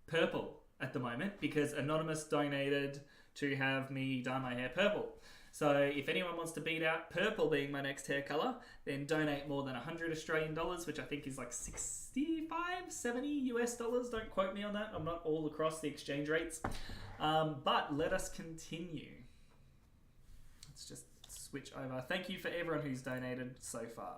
purple at the moment, because Anonymous donated to have me dye my hair purple. So if anyone wants to beat out purple being my next hair colour, then donate more than 100 Australian dollars, which I think is like 65, 70 US dollars. Don't quote me on that. I'm not all across the exchange rates. But let us continue. Let's just switch over. Thank you for everyone who's donated so far.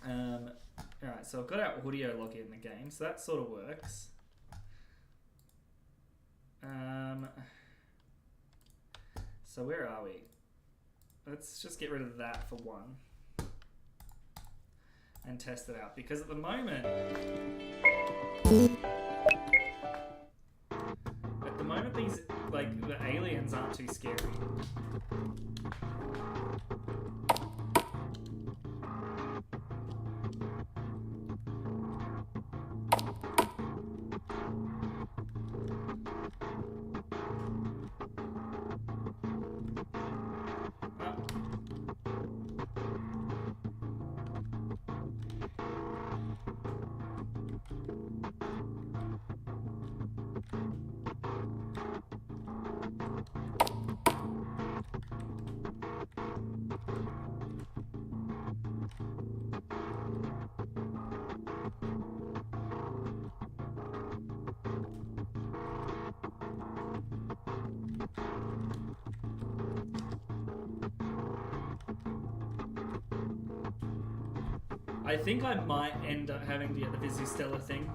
Alright, so I've got our audio log in the game, so that sort of works. So where are we? Let's just get rid of that for one and test it out, because at the moment these, like, the aliens aren't too scary. I think I might end up having to get the Vizustella thing.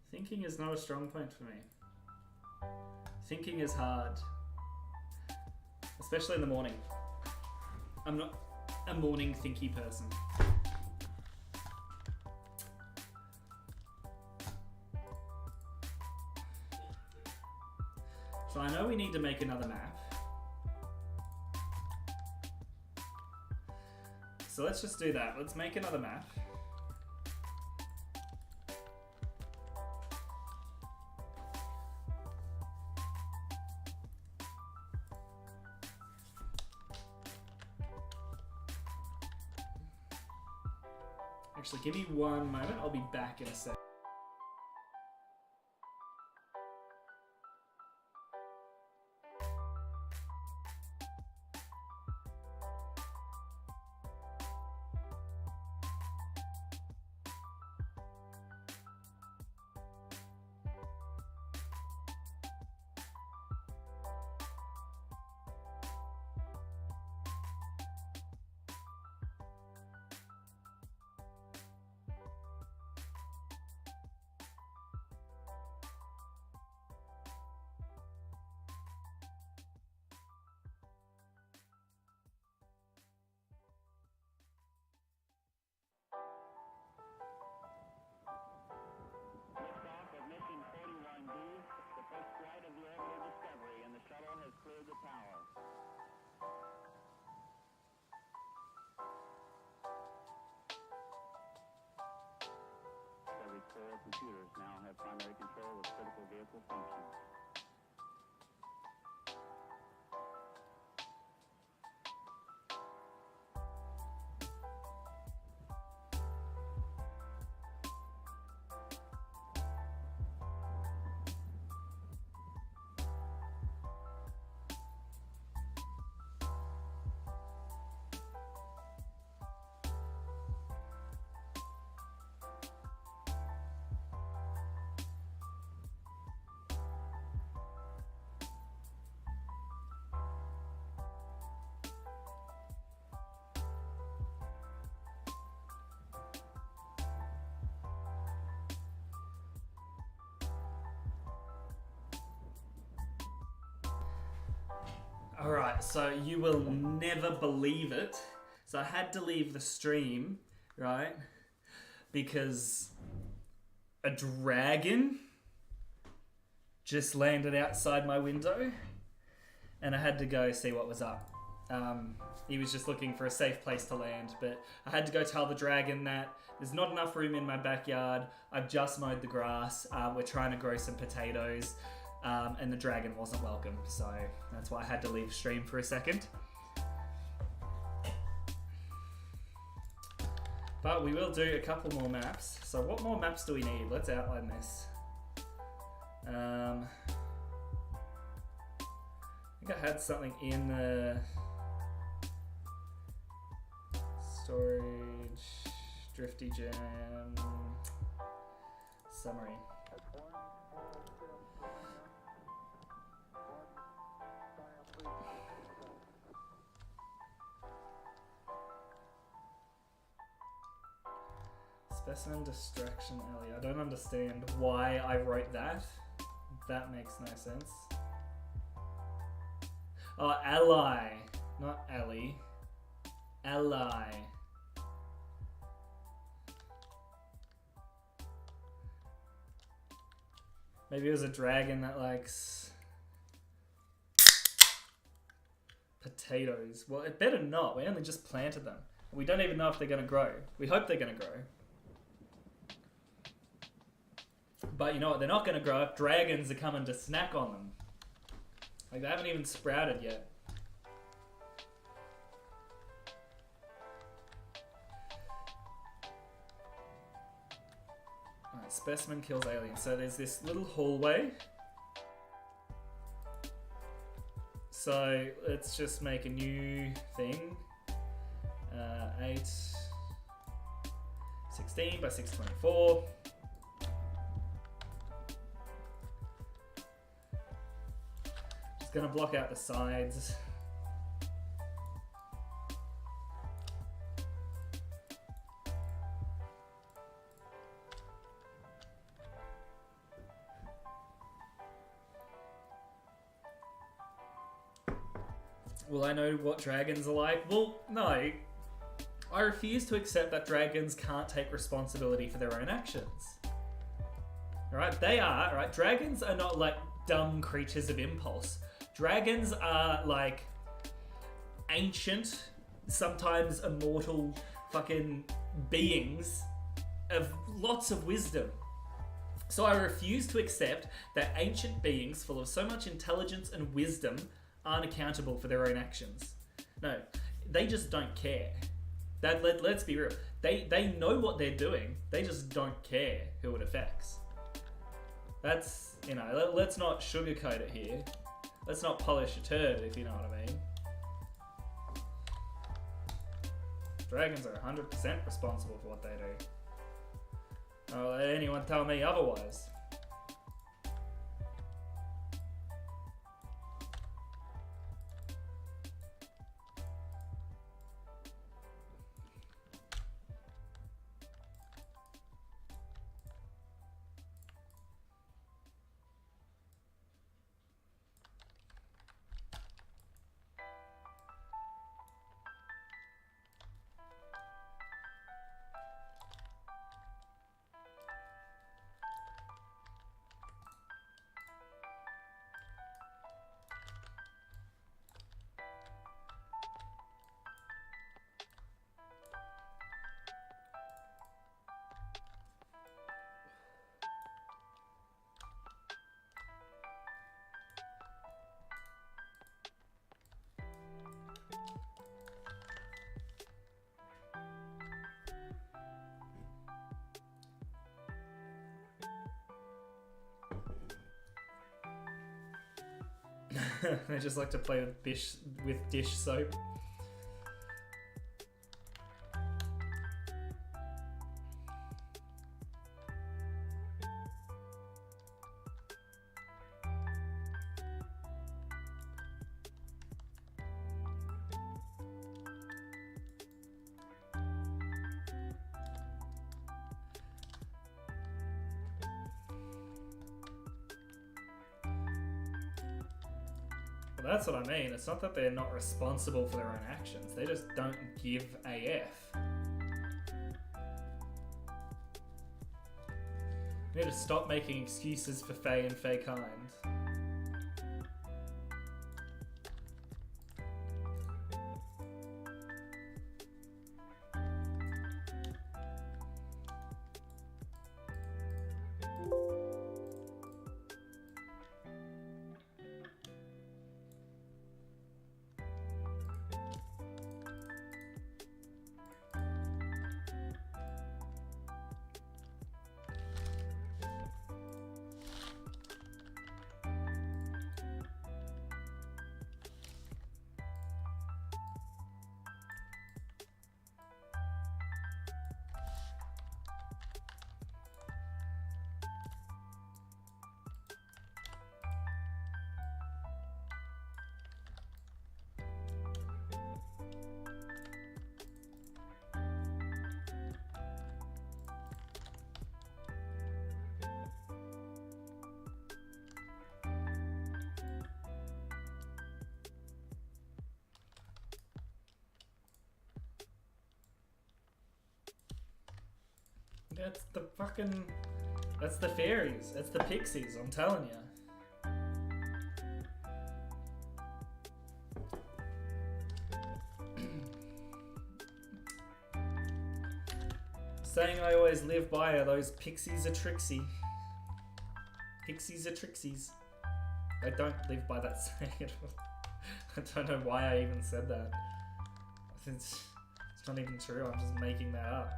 Thinking is not a strong point for me. Thinking is hard. Especially in the morning. I'm not a morning thinky person. So I know we need to make another map. So let's just do that. Let's make another map. Actually, give me one moment. I'll be back in a sec. control computers now have primary control of critical vehicle functions. Alright, so you will never believe it. So I had to leave the stream, right? Because a dragon just landed outside my window and I had to go see what was up. He was just looking for a safe place to land, but I had to go tell the dragon that there's not enough room in my backyard. I've just mowed the grass. We're trying to grow some potatoes. And the dragon wasn't welcome, so that's why I had to leave stream for a second. But we will do a couple more maps. So what more maps do we need? Let's outline this. I think I had something in the storage, Drifty Jam, summary. Specimen distraction alley. I don't understand why I wrote that. That makes no sense. Oh, ally. Not alley. Ally. Maybe it was a dragon that likes potatoes. Well, it better not. We only just planted them. We don't even know if they're going to grow. We hope they're going to grow. But you know what? They're not going to grow if dragons are coming to snack on them. Like, they haven't even sprouted yet. Alright, specimen kills alien. So there's this little hallway. So let's just make a new thing. 8, 16 by 624. Just gonna block out the sides. Will I know what dragons are like? Well, no. I refuse to accept that dragons can't take responsibility for their own actions. Alright, they are, alright, dragons are not like dumb creatures of impulse. Dragons are like ancient, sometimes immortal fucking beings of lots of wisdom. So I refuse to accept that ancient beings full of so much intelligence and wisdom aren't accountable for their own actions. No, they just don't care. Let's be real. They know what they're doing. They just don't care who it affects. That's, you know, let's not sugarcoat it here. Let's not polish a turd, if you know what I mean. Dragons are 100% responsible for what they do. Don't let anyone tell me otherwise. I just like to play with dish soap. Well, that's what I mean. It's not that they're not responsible for their own actions. They just don't give AF. We need to stop making excuses for Faye and Faye kind. That's the fucking... That's the fairies. That's the pixies, I'm telling you. Saying I always live by are those pixies are tricksy. Pixies are trixies. I don't live by that saying at all. I don't know why I even said that. It's not even true, I'm just making that up.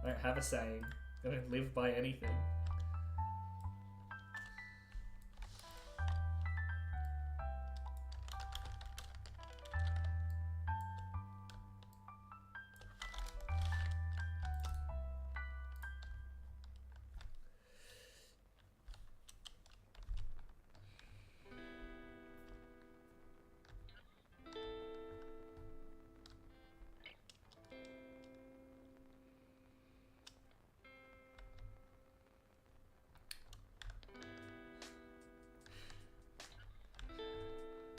I don't have a saying. I don't live by anything.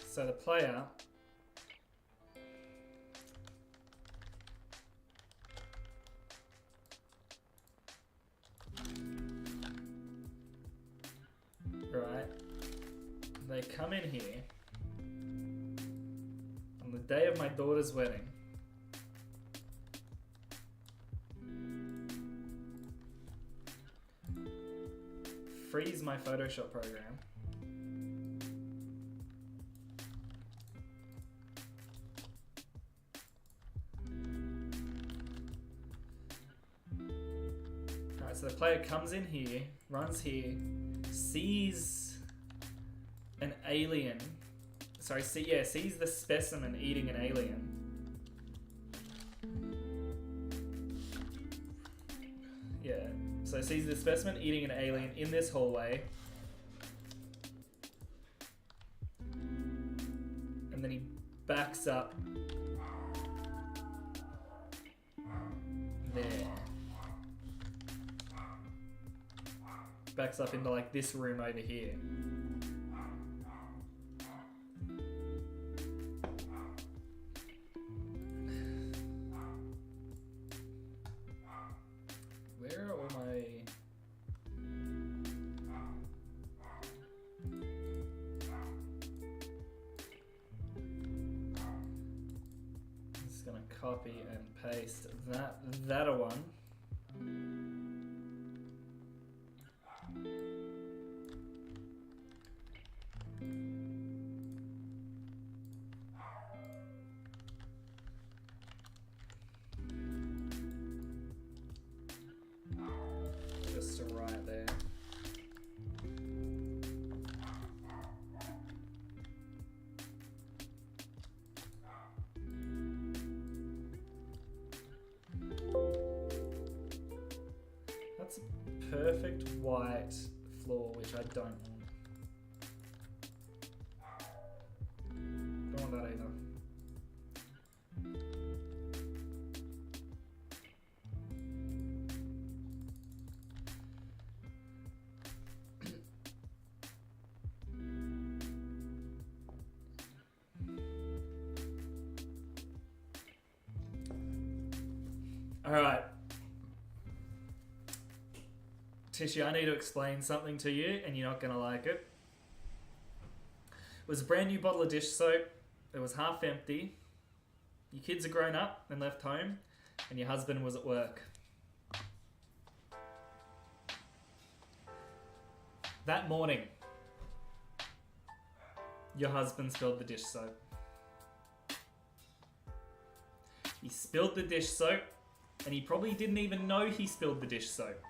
So the player right, they come in here on the day of my daughter's wedding. Freeze my Photoshop program. So the player comes in here, runs here, sees an alien. Sorry, sees the specimen eating an alien. Yeah, so sees the specimen eating an alien in this hallway. And then he backs up there. Backs up into like this room over here. Where are all my... I'm just gonna copy and paste that a one. perfect white floor, which I don't want. Don't want that either. Alright. Tishy, I need to explain something to you and you're not going to like it. It was a brand new bottle of dish soap. It was half empty. Your kids are grown up and left home and your husband was at work. That morning, your husband spilled the dish soap. He spilled the dish soap and he probably didn't even know he spilled the dish soap.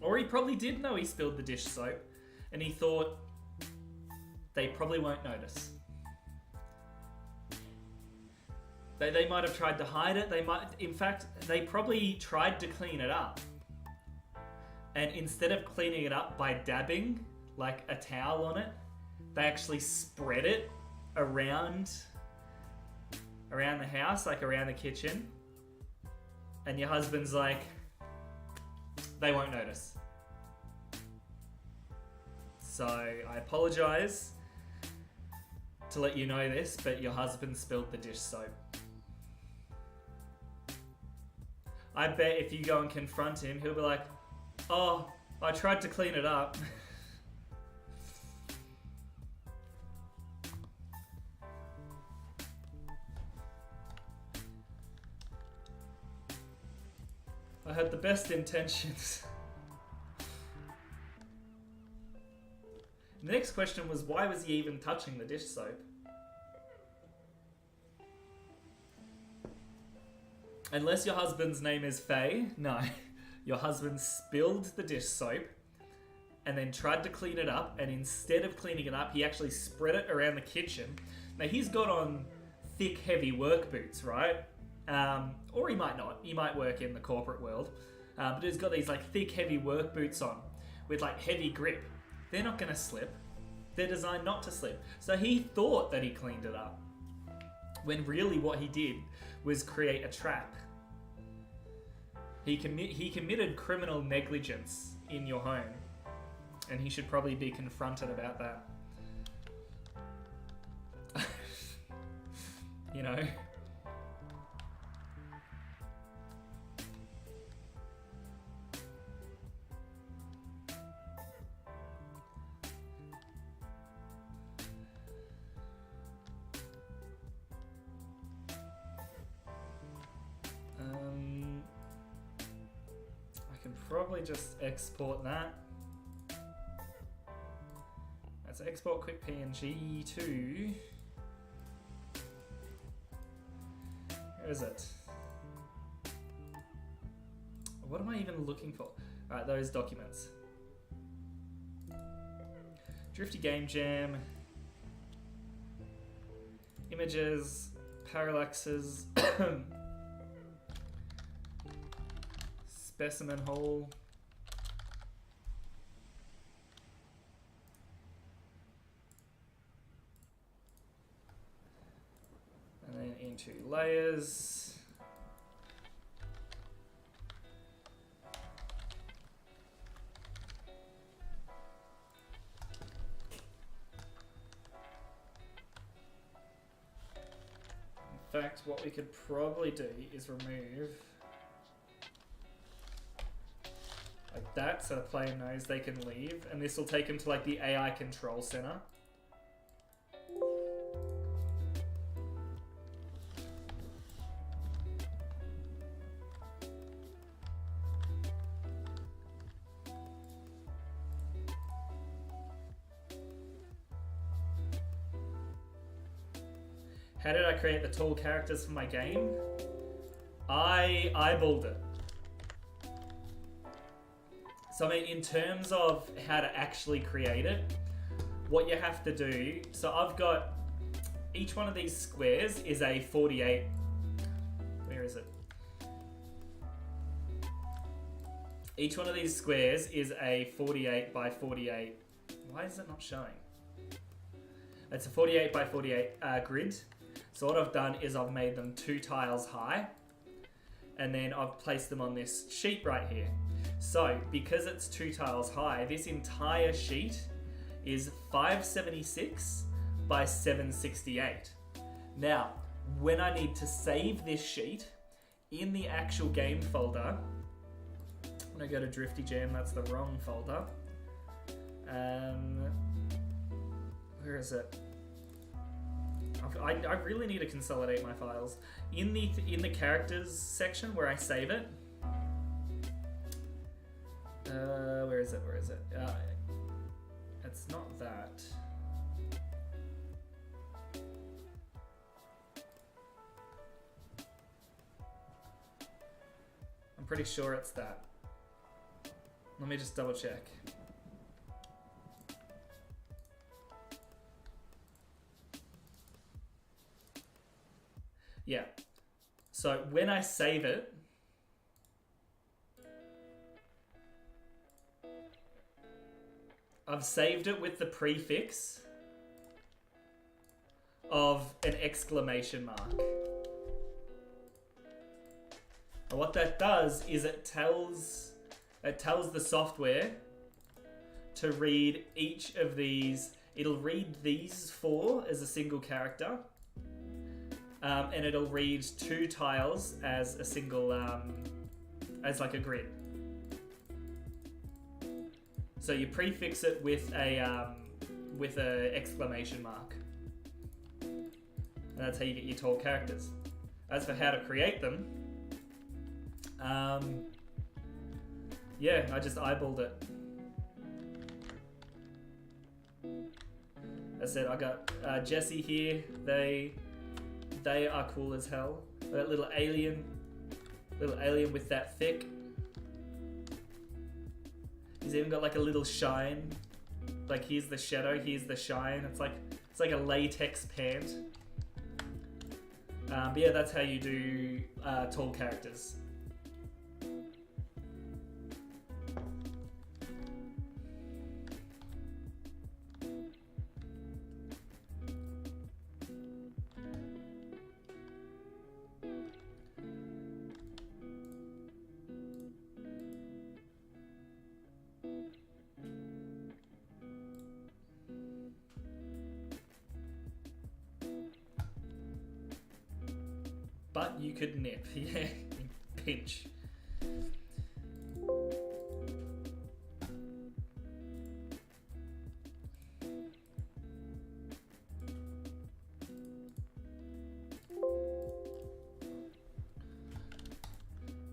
Or he probably did know he spilled the dish soap and he thought they probably won't notice. They might have tried to hide it. In fact, they probably tried to clean it up. And instead of cleaning it up by dabbing like a towel on it, they actually spread it around the house, like around the kitchen. And your husband's like, they won't notice. So I apologize to let you know this, but your husband spilled the dish soap. I bet if you go and confront him, he'll be like, oh, I tried to clean it up. I had the best intentions. The next question was, why was he even touching the dish soap? Unless your husband's name is Faye, no. Your husband spilled the dish soap and then tried to clean it up, and instead of cleaning it up, he actually spread it around the kitchen. Now, he's got on thick, heavy work boots, right? Or he might not. He might work in the corporate world. But he's got these like thick, heavy work boots on with like heavy grip. They're not going to slip. They're designed not to slip. So he thought that he cleaned it up, when really what he did was create a trap. He committed criminal negligence in your home, and he should probably be confronted about that. You know? Probably just export that. Let's export quick PNG to... Where is it? What am I even looking for? Alright, those documents. Drifty Game Jam. Images. Parallaxes. Specimen hole. And then into layers. In fact, what we could probably do is remove like that, so the player knows they can leave, and this will take them to like the AI control center. How did I create the tall characters for my game? I eyeballed it. So I mean, in terms of how to actually create it, what you have to do, so I've got, each one of these squares is a 48, where is it? Each one of these squares is a 48 by 48. Why is it not showing? It's a 48 by 48 grid. So what I've done is I've made them 2 tiles high, and then I've placed them on this sheet right here. So because it's 2 tiles high, this entire sheet is 576 by 768. Now, when I need to save this sheet in the actual game folder, when I go to Drifty Jam, that's the wrong folder. Where is it? I really need to consolidate my files. In the characters section where I save it. Where is it? It's not that. I'm pretty sure it's that. Let me just double check. Yeah. So when I save it, I've saved it with the prefix of an exclamation mark. And what that does is it tells the software to read each of these. It'll read these 4 as a single character. And it'll read 2 tiles as a single, as like a grid. So you prefix it with a exclamation mark. And that's how you get your tall characters. As for how to create them, yeah, I just eyeballed it. As I said, I got Jesse here. They are cool as hell. That little alien with that thick. He's even got like a little shine. Like here's the shadow, here's the shine. It's like a latex pant. But yeah, that's how you do tall characters. But you could nip, yeah, pinch.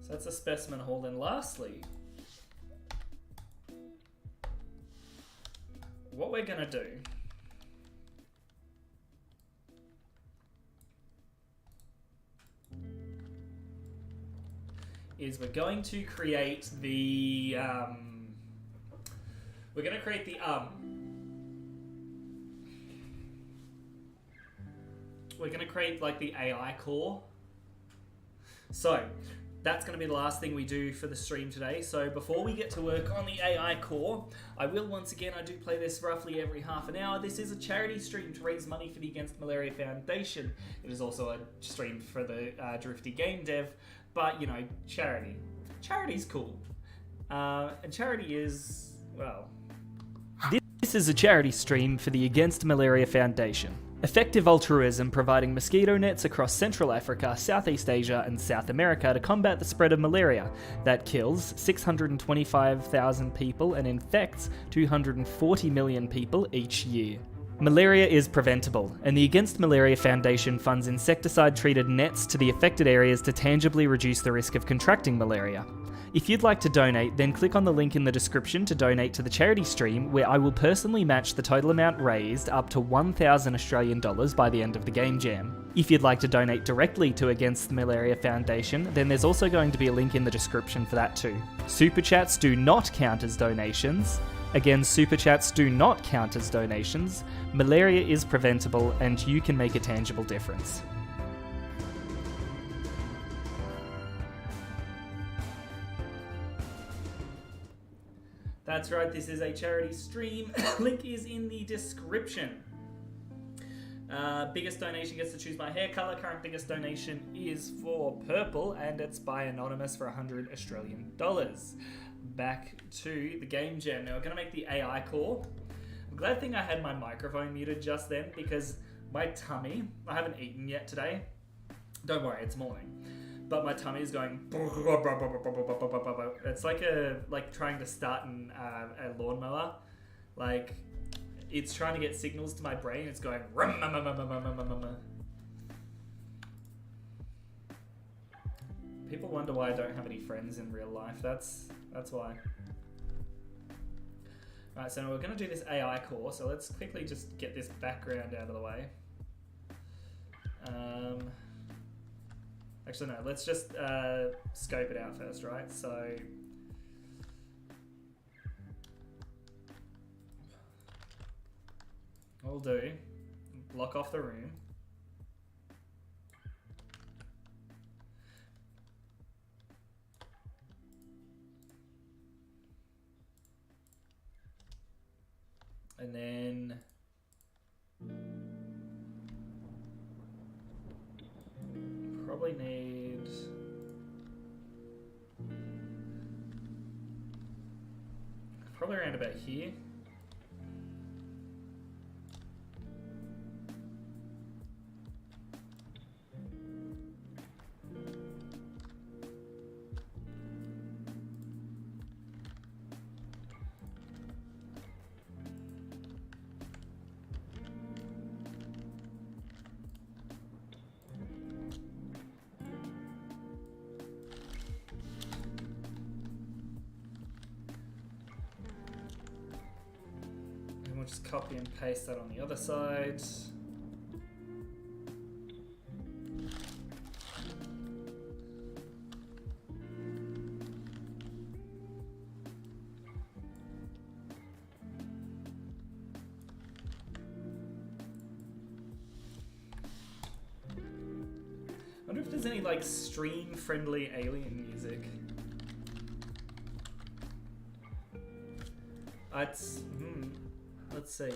So that's a specimen haul. And lastly, what we're gonna do is we're going to create the we're going to create the we're going to create like the AI core. So that's going to be the last thing we do for the stream today. So before we get to work on the AI core, I will once again, I do play this roughly every half an hour. This is a charity stream to raise money for the Against Malaria Foundation. It is also a stream for the Drifty game dev. But, you know, charity. Charity's cool. And charity is, well... This is a charity stream for the Against Malaria Foundation. Effective altruism providing mosquito nets across Central Africa, Southeast Asia and South America to combat the spread of malaria that kills 625,000 people and infects 240 million people each year. Malaria is preventable, and the Against Malaria Foundation funds insecticide-treated nets to the affected areas to tangibly reduce the risk of contracting malaria. If you'd like to donate, then click on the link in the description to donate to the charity stream, where I will personally match the total amount raised up to 1,000 Australian dollars by the end of the game jam. If you'd like to donate directly to Against the Malaria Foundation, then there's also going to be a link in the description for that too. Super chats do not count as donations. Again, super chats do not count as donations. Malaria is preventable, and you can make a tangible difference. That's right, this is a charity stream. Link is in the description. Biggest donation gets to choose my hair colour. Current biggest donation is for purple, and it's by Anonymous for 100 Australian dollars. Back to the game jam. Now we're going to make the AI core. I'm glad thing I had my microphone muted just then, because my tummy, I haven't eaten yet today. Don't worry, it's morning. But my tummy is going. It's like trying to start a lawnmower. Like, it's trying to get signals to my brain. It's going. People wonder why I don't have any friends in real life. That's why. Right, so we're going to do this AI core. So let's quickly just get this background out of the way. Actually, no, let's just scope it out first, right? So what we'll do, block off the room. And then probably need around about here. We'll just copy and paste that on the other side. I wonder if there's any like stream-friendly alien music. Let's see.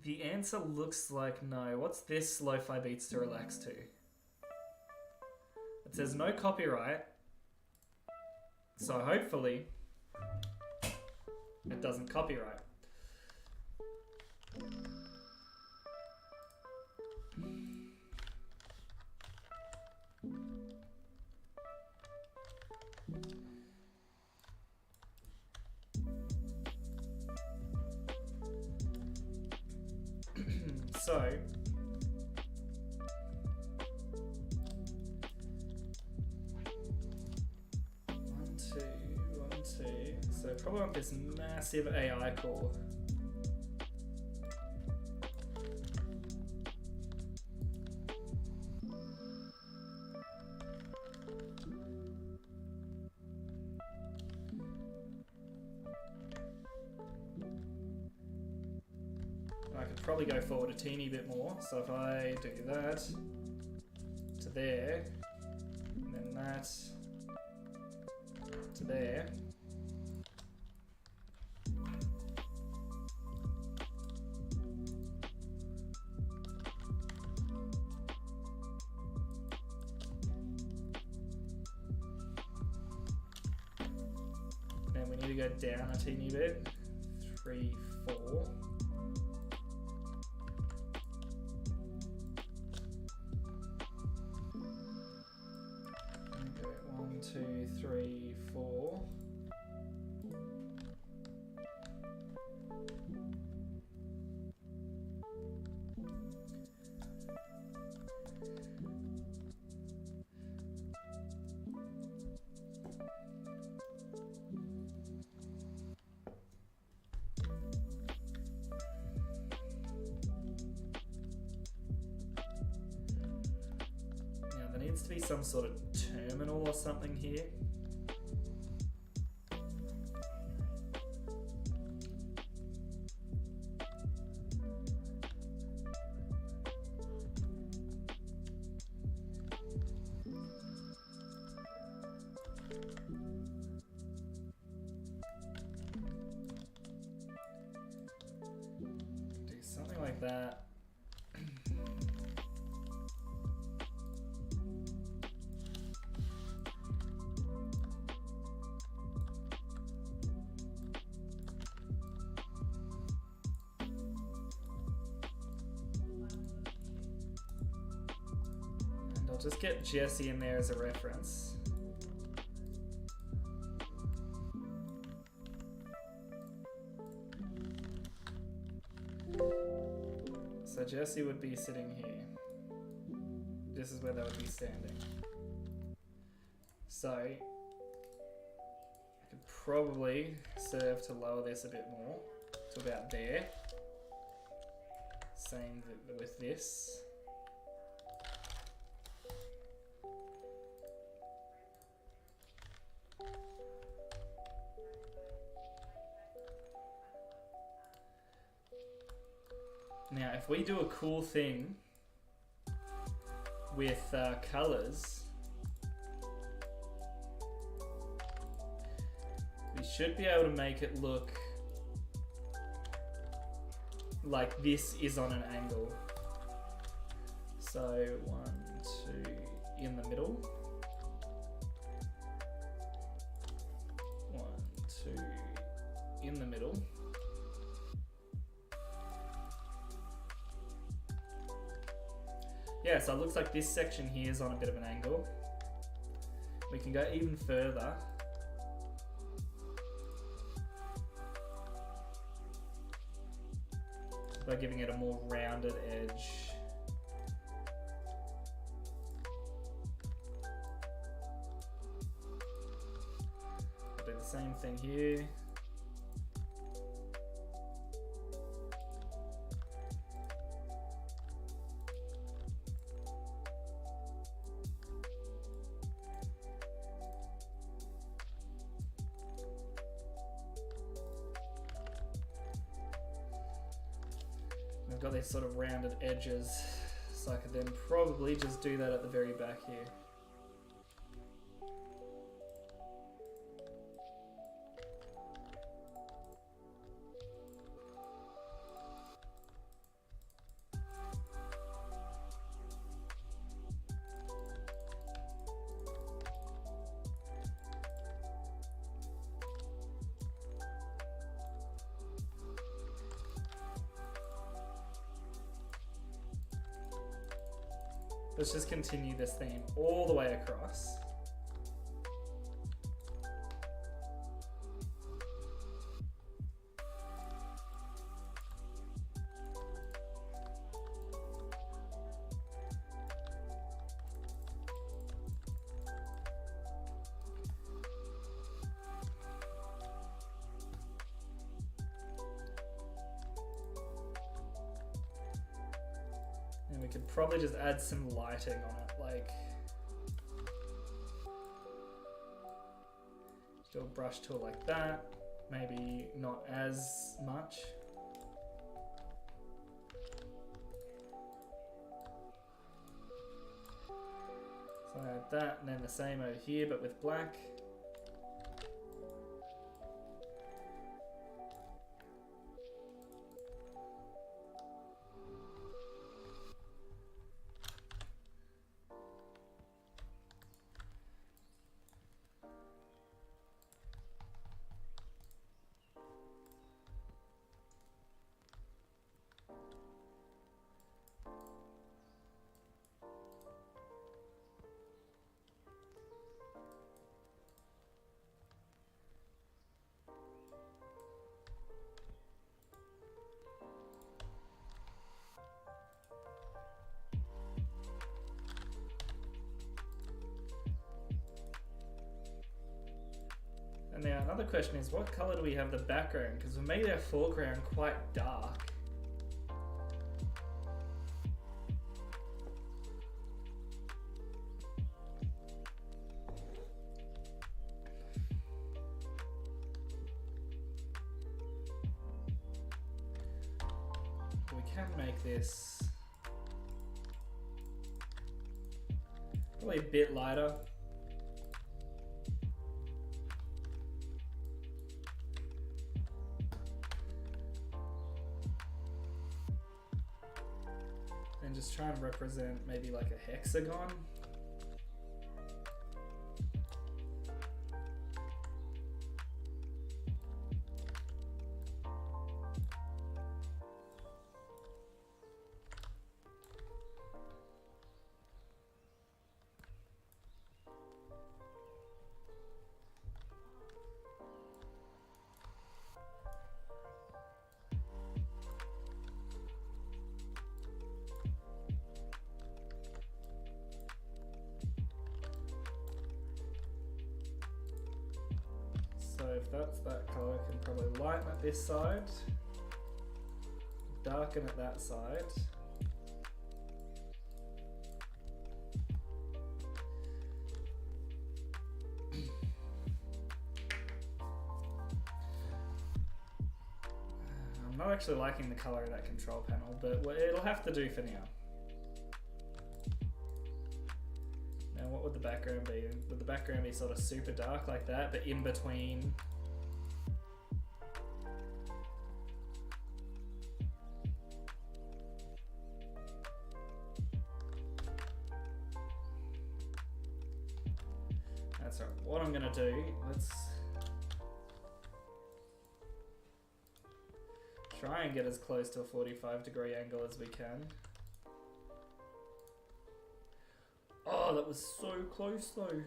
The answer looks like no. What's this lo-fi beats to relax to? It says no copyright. So hopefully it doesn't copyright. So one, two. So probably want this massive AI core. I could probably go forward a teeny bit more. So if I do that to there, and then that to there. Then we need to go down a teeny bit. 3, 4. Okay, 1, 2, 3, 4. Needs to be some sort of terminal or something here. like that. And I'll just get Jesse in there as a reference. So Jesse would be sitting here. This is where they would be standing. So I could probably serve to lower this a bit more to about there. Same with this. Now, if we do a cool thing with colors, we should be able to make it look like this is on an angle. So 1, 2 in the middle. 1, 2 in the middle. Yeah, so it looks like this section here is on a bit of an angle. We can go even further. By giving it a more rounded edge. I'll do the same thing here. I've got these sort of rounded edges, so I could then probably just do that at the very back here. Let's just continue this theme all the way across. And we could probably just add some lighting on it, like do a brush tool like that, maybe not as much. So I add that, and then the same over here, but with black. And now another question is, what color do we have the background? Because we made our foreground quite dark. We can make this probably a bit lighter. just try and represent maybe like a hexagon. So if that's that color, I can probably lighten at this side, darken at that side. I'm not actually liking the color of that control panel, but it'll have to do for now. Now what would the background be? Would the background be sort of super dark like that, but in between? That's right. What I'm gonna do, let's try and get as close to a 45-degree angle as we can. Oh, that was so close though.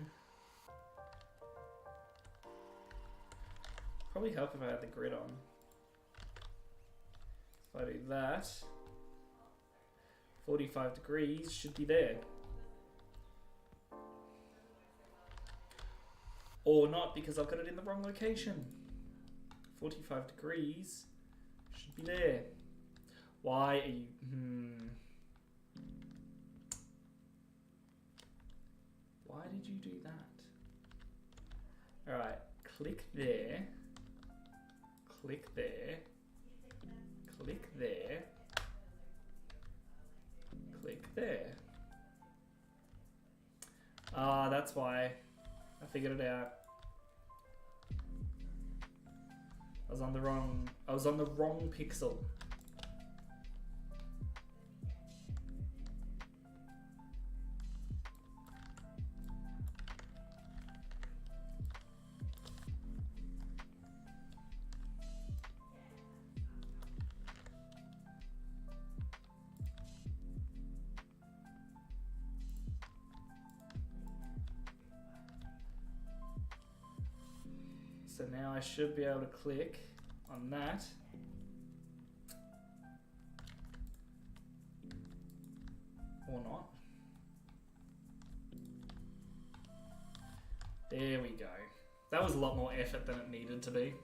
Probably help if I had the grid on. If I do that, 45 degrees should be there. Or not, because I've got it in the wrong location. 45 degrees should be there. Why are you... Why did you do that? Alright, click there. Click there. Click there. Click there. Ah, that's why. I figured it out. I was on the wrong pixel. So now I should be able to click on that. Or not. There we go. That was a lot more effort than it needed to be.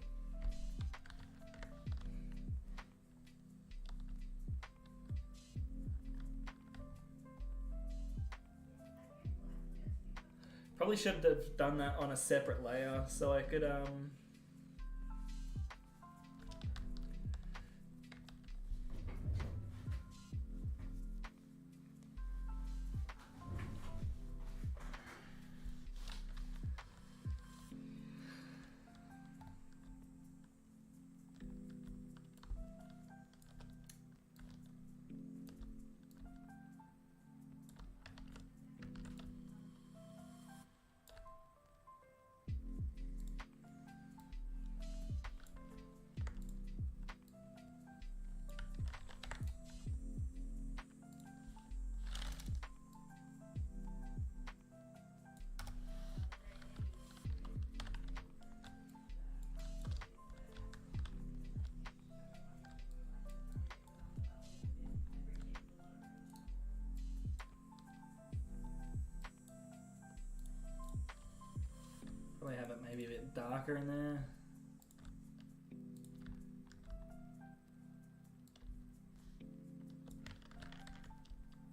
Probably should have done that on a separate layer so I could probably have it maybe a bit darker in there.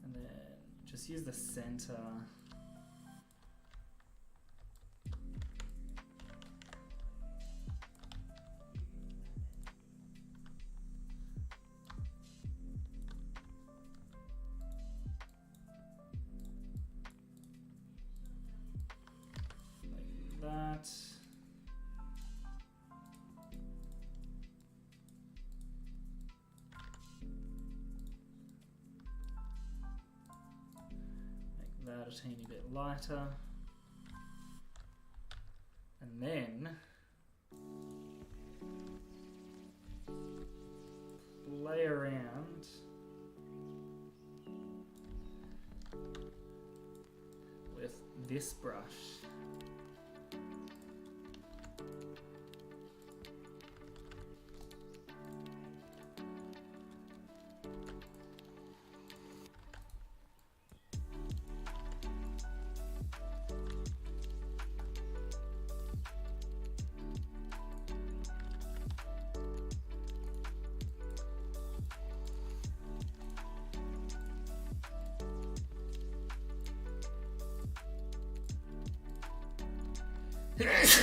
And then just use the center. That. teeny bit lighter. And then play around with this brush.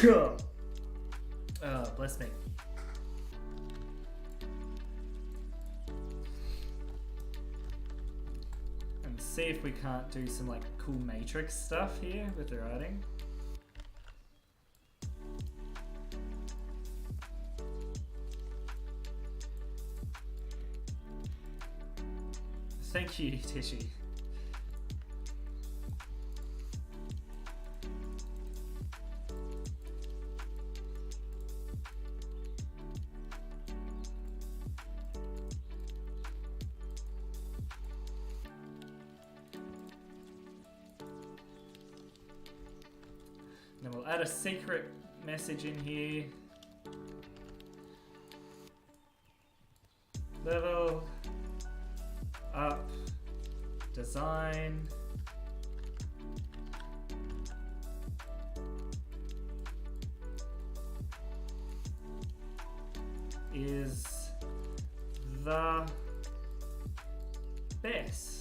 Oh, bless me. And see if we can't do some like cool matrix stuff here with the writing. Thank you, Tishy. Then we'll add a secret message in here. Level up design. Is the best.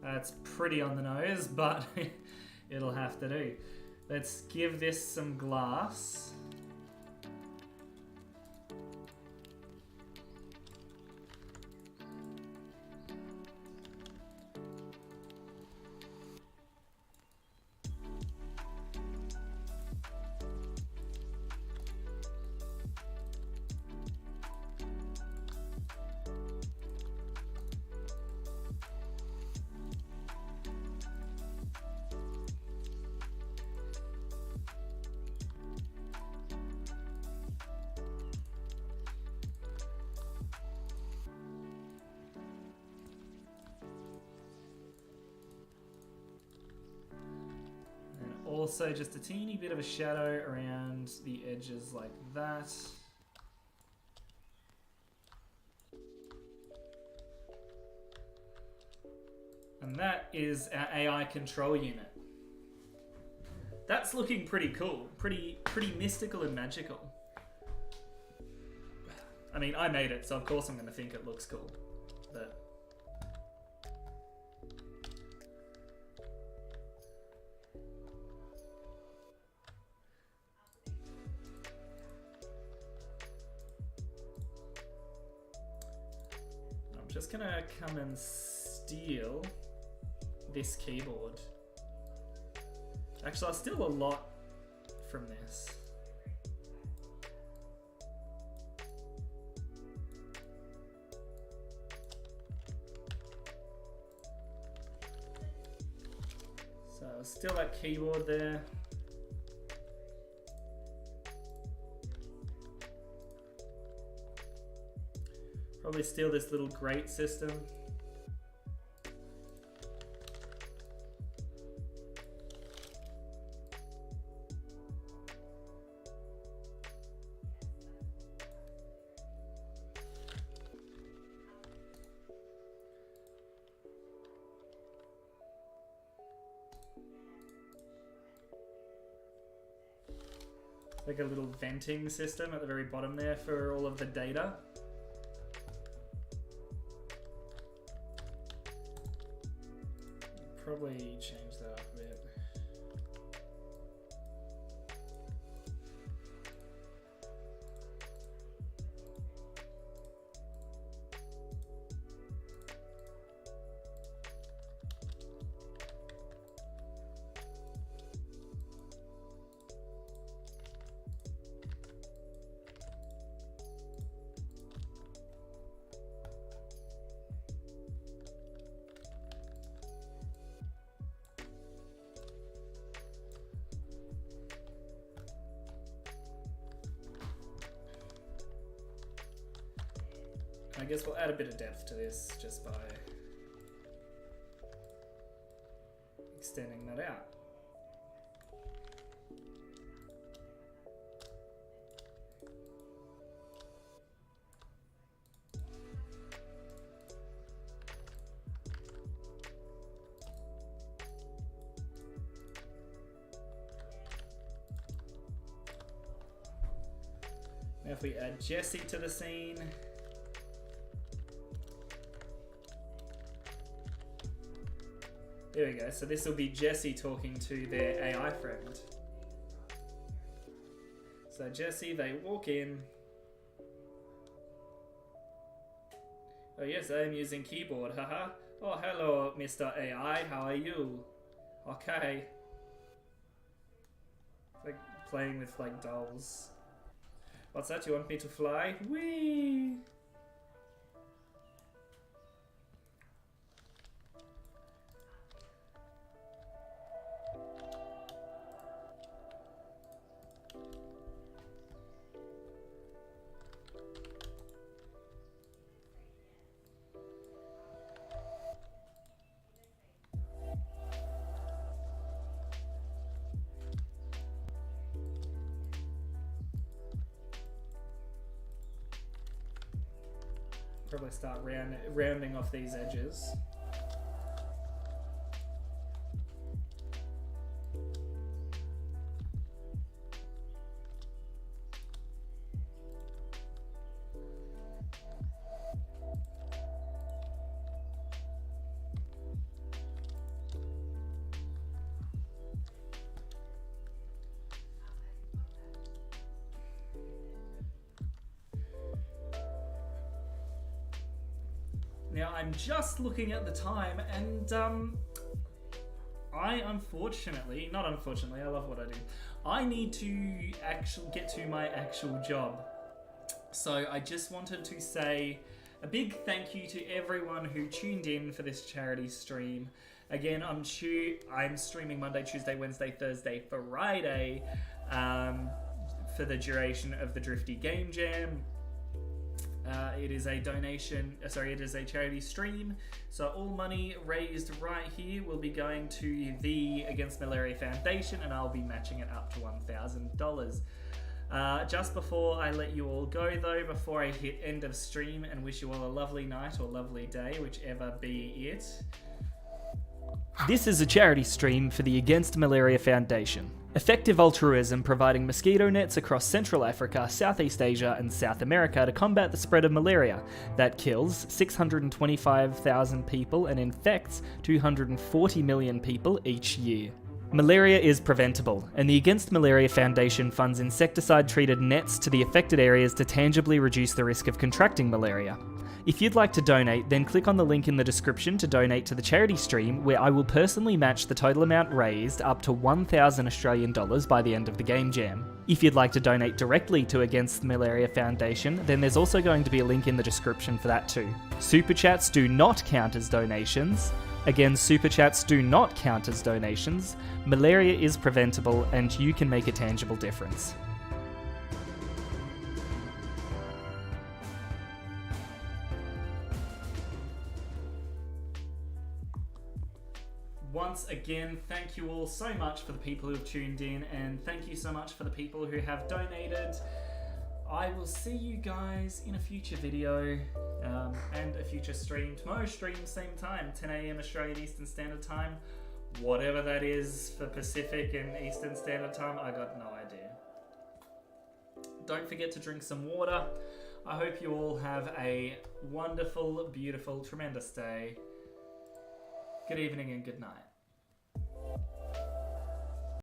That's pretty on the nose, but it'll have to do. Let's give this some glass. Also just a teeny bit of a shadow around the edges like that. And that is our AI control unit. That's looking pretty cool, pretty mystical and magical. I mean, I made it, so of course I'm going to think it looks cool. But just gonna come and steal this keyboard. Actually, I'll steal a lot from this. So I'll steal that keyboard there. Probably steal this little grate system. Like a little venting system at the very bottom there for all of the data. Probably change that up a bit. I guess we'll add a bit of depth to this just by extending that out. Now if we add Jesse to the scene, there we go. So this will be Jesse talking to their AI friend. So Jesse, they walk in. Oh yes, I am using keyboard, haha. Oh hello, Mr. AI, how are you? Okay. It's like playing with like dolls. What's that? You want me to fly? Whee! Probably start rounding off these edges. Now I'm just looking at the time, and I unfortunately, not unfortunately, I love what I do. I need to actually get to my actual job. So I just wanted to say a big thank you to everyone who tuned in for this charity stream. Again, I'm streaming Monday, Tuesday, Wednesday, Thursday, Friday for the duration of the Drifty Game Jam. It is a it is a charity stream, so all money raised right here will be going to the Against Malaria Foundation, and I'll be matching it up to $1,000. Just before I let you all go though, before I hit end of stream and wish you all a lovely night or lovely day, whichever be it. This is a charity stream for the Against Malaria Foundation. Effective altruism providing mosquito nets across Central Africa, Southeast Asia and South America to combat the spread of malaria that kills 625,000 people and infects 240 million people each year. Malaria is preventable, and the Against Malaria Foundation funds insecticide-treated nets to the affected areas to tangibly reduce the risk of contracting malaria. If you'd like to donate, then click on the link in the description to donate to the charity stream, where I will personally match the total amount raised up to 1,000 Australian dollars by the end of the game jam. If you'd like to donate directly to Against the Malaria Foundation, then there's also going to be a link in the description for that too. Super chats do not count as donations. Again, super chats do not count as donations. Malaria is preventable, and you can make a tangible difference. Once again, thank you all so much for the people who have tuned in, and thank you so much for the people who have donated. I will see you guys in a future video and a future stream. Tomorrow's stream, same time, 10 AM Australian Eastern Standard Time. Whatever that is for Pacific and Eastern Standard Time, I got no idea. Don't forget to drink some water. I hope you all have a wonderful, beautiful, tremendous day. Good evening and good night.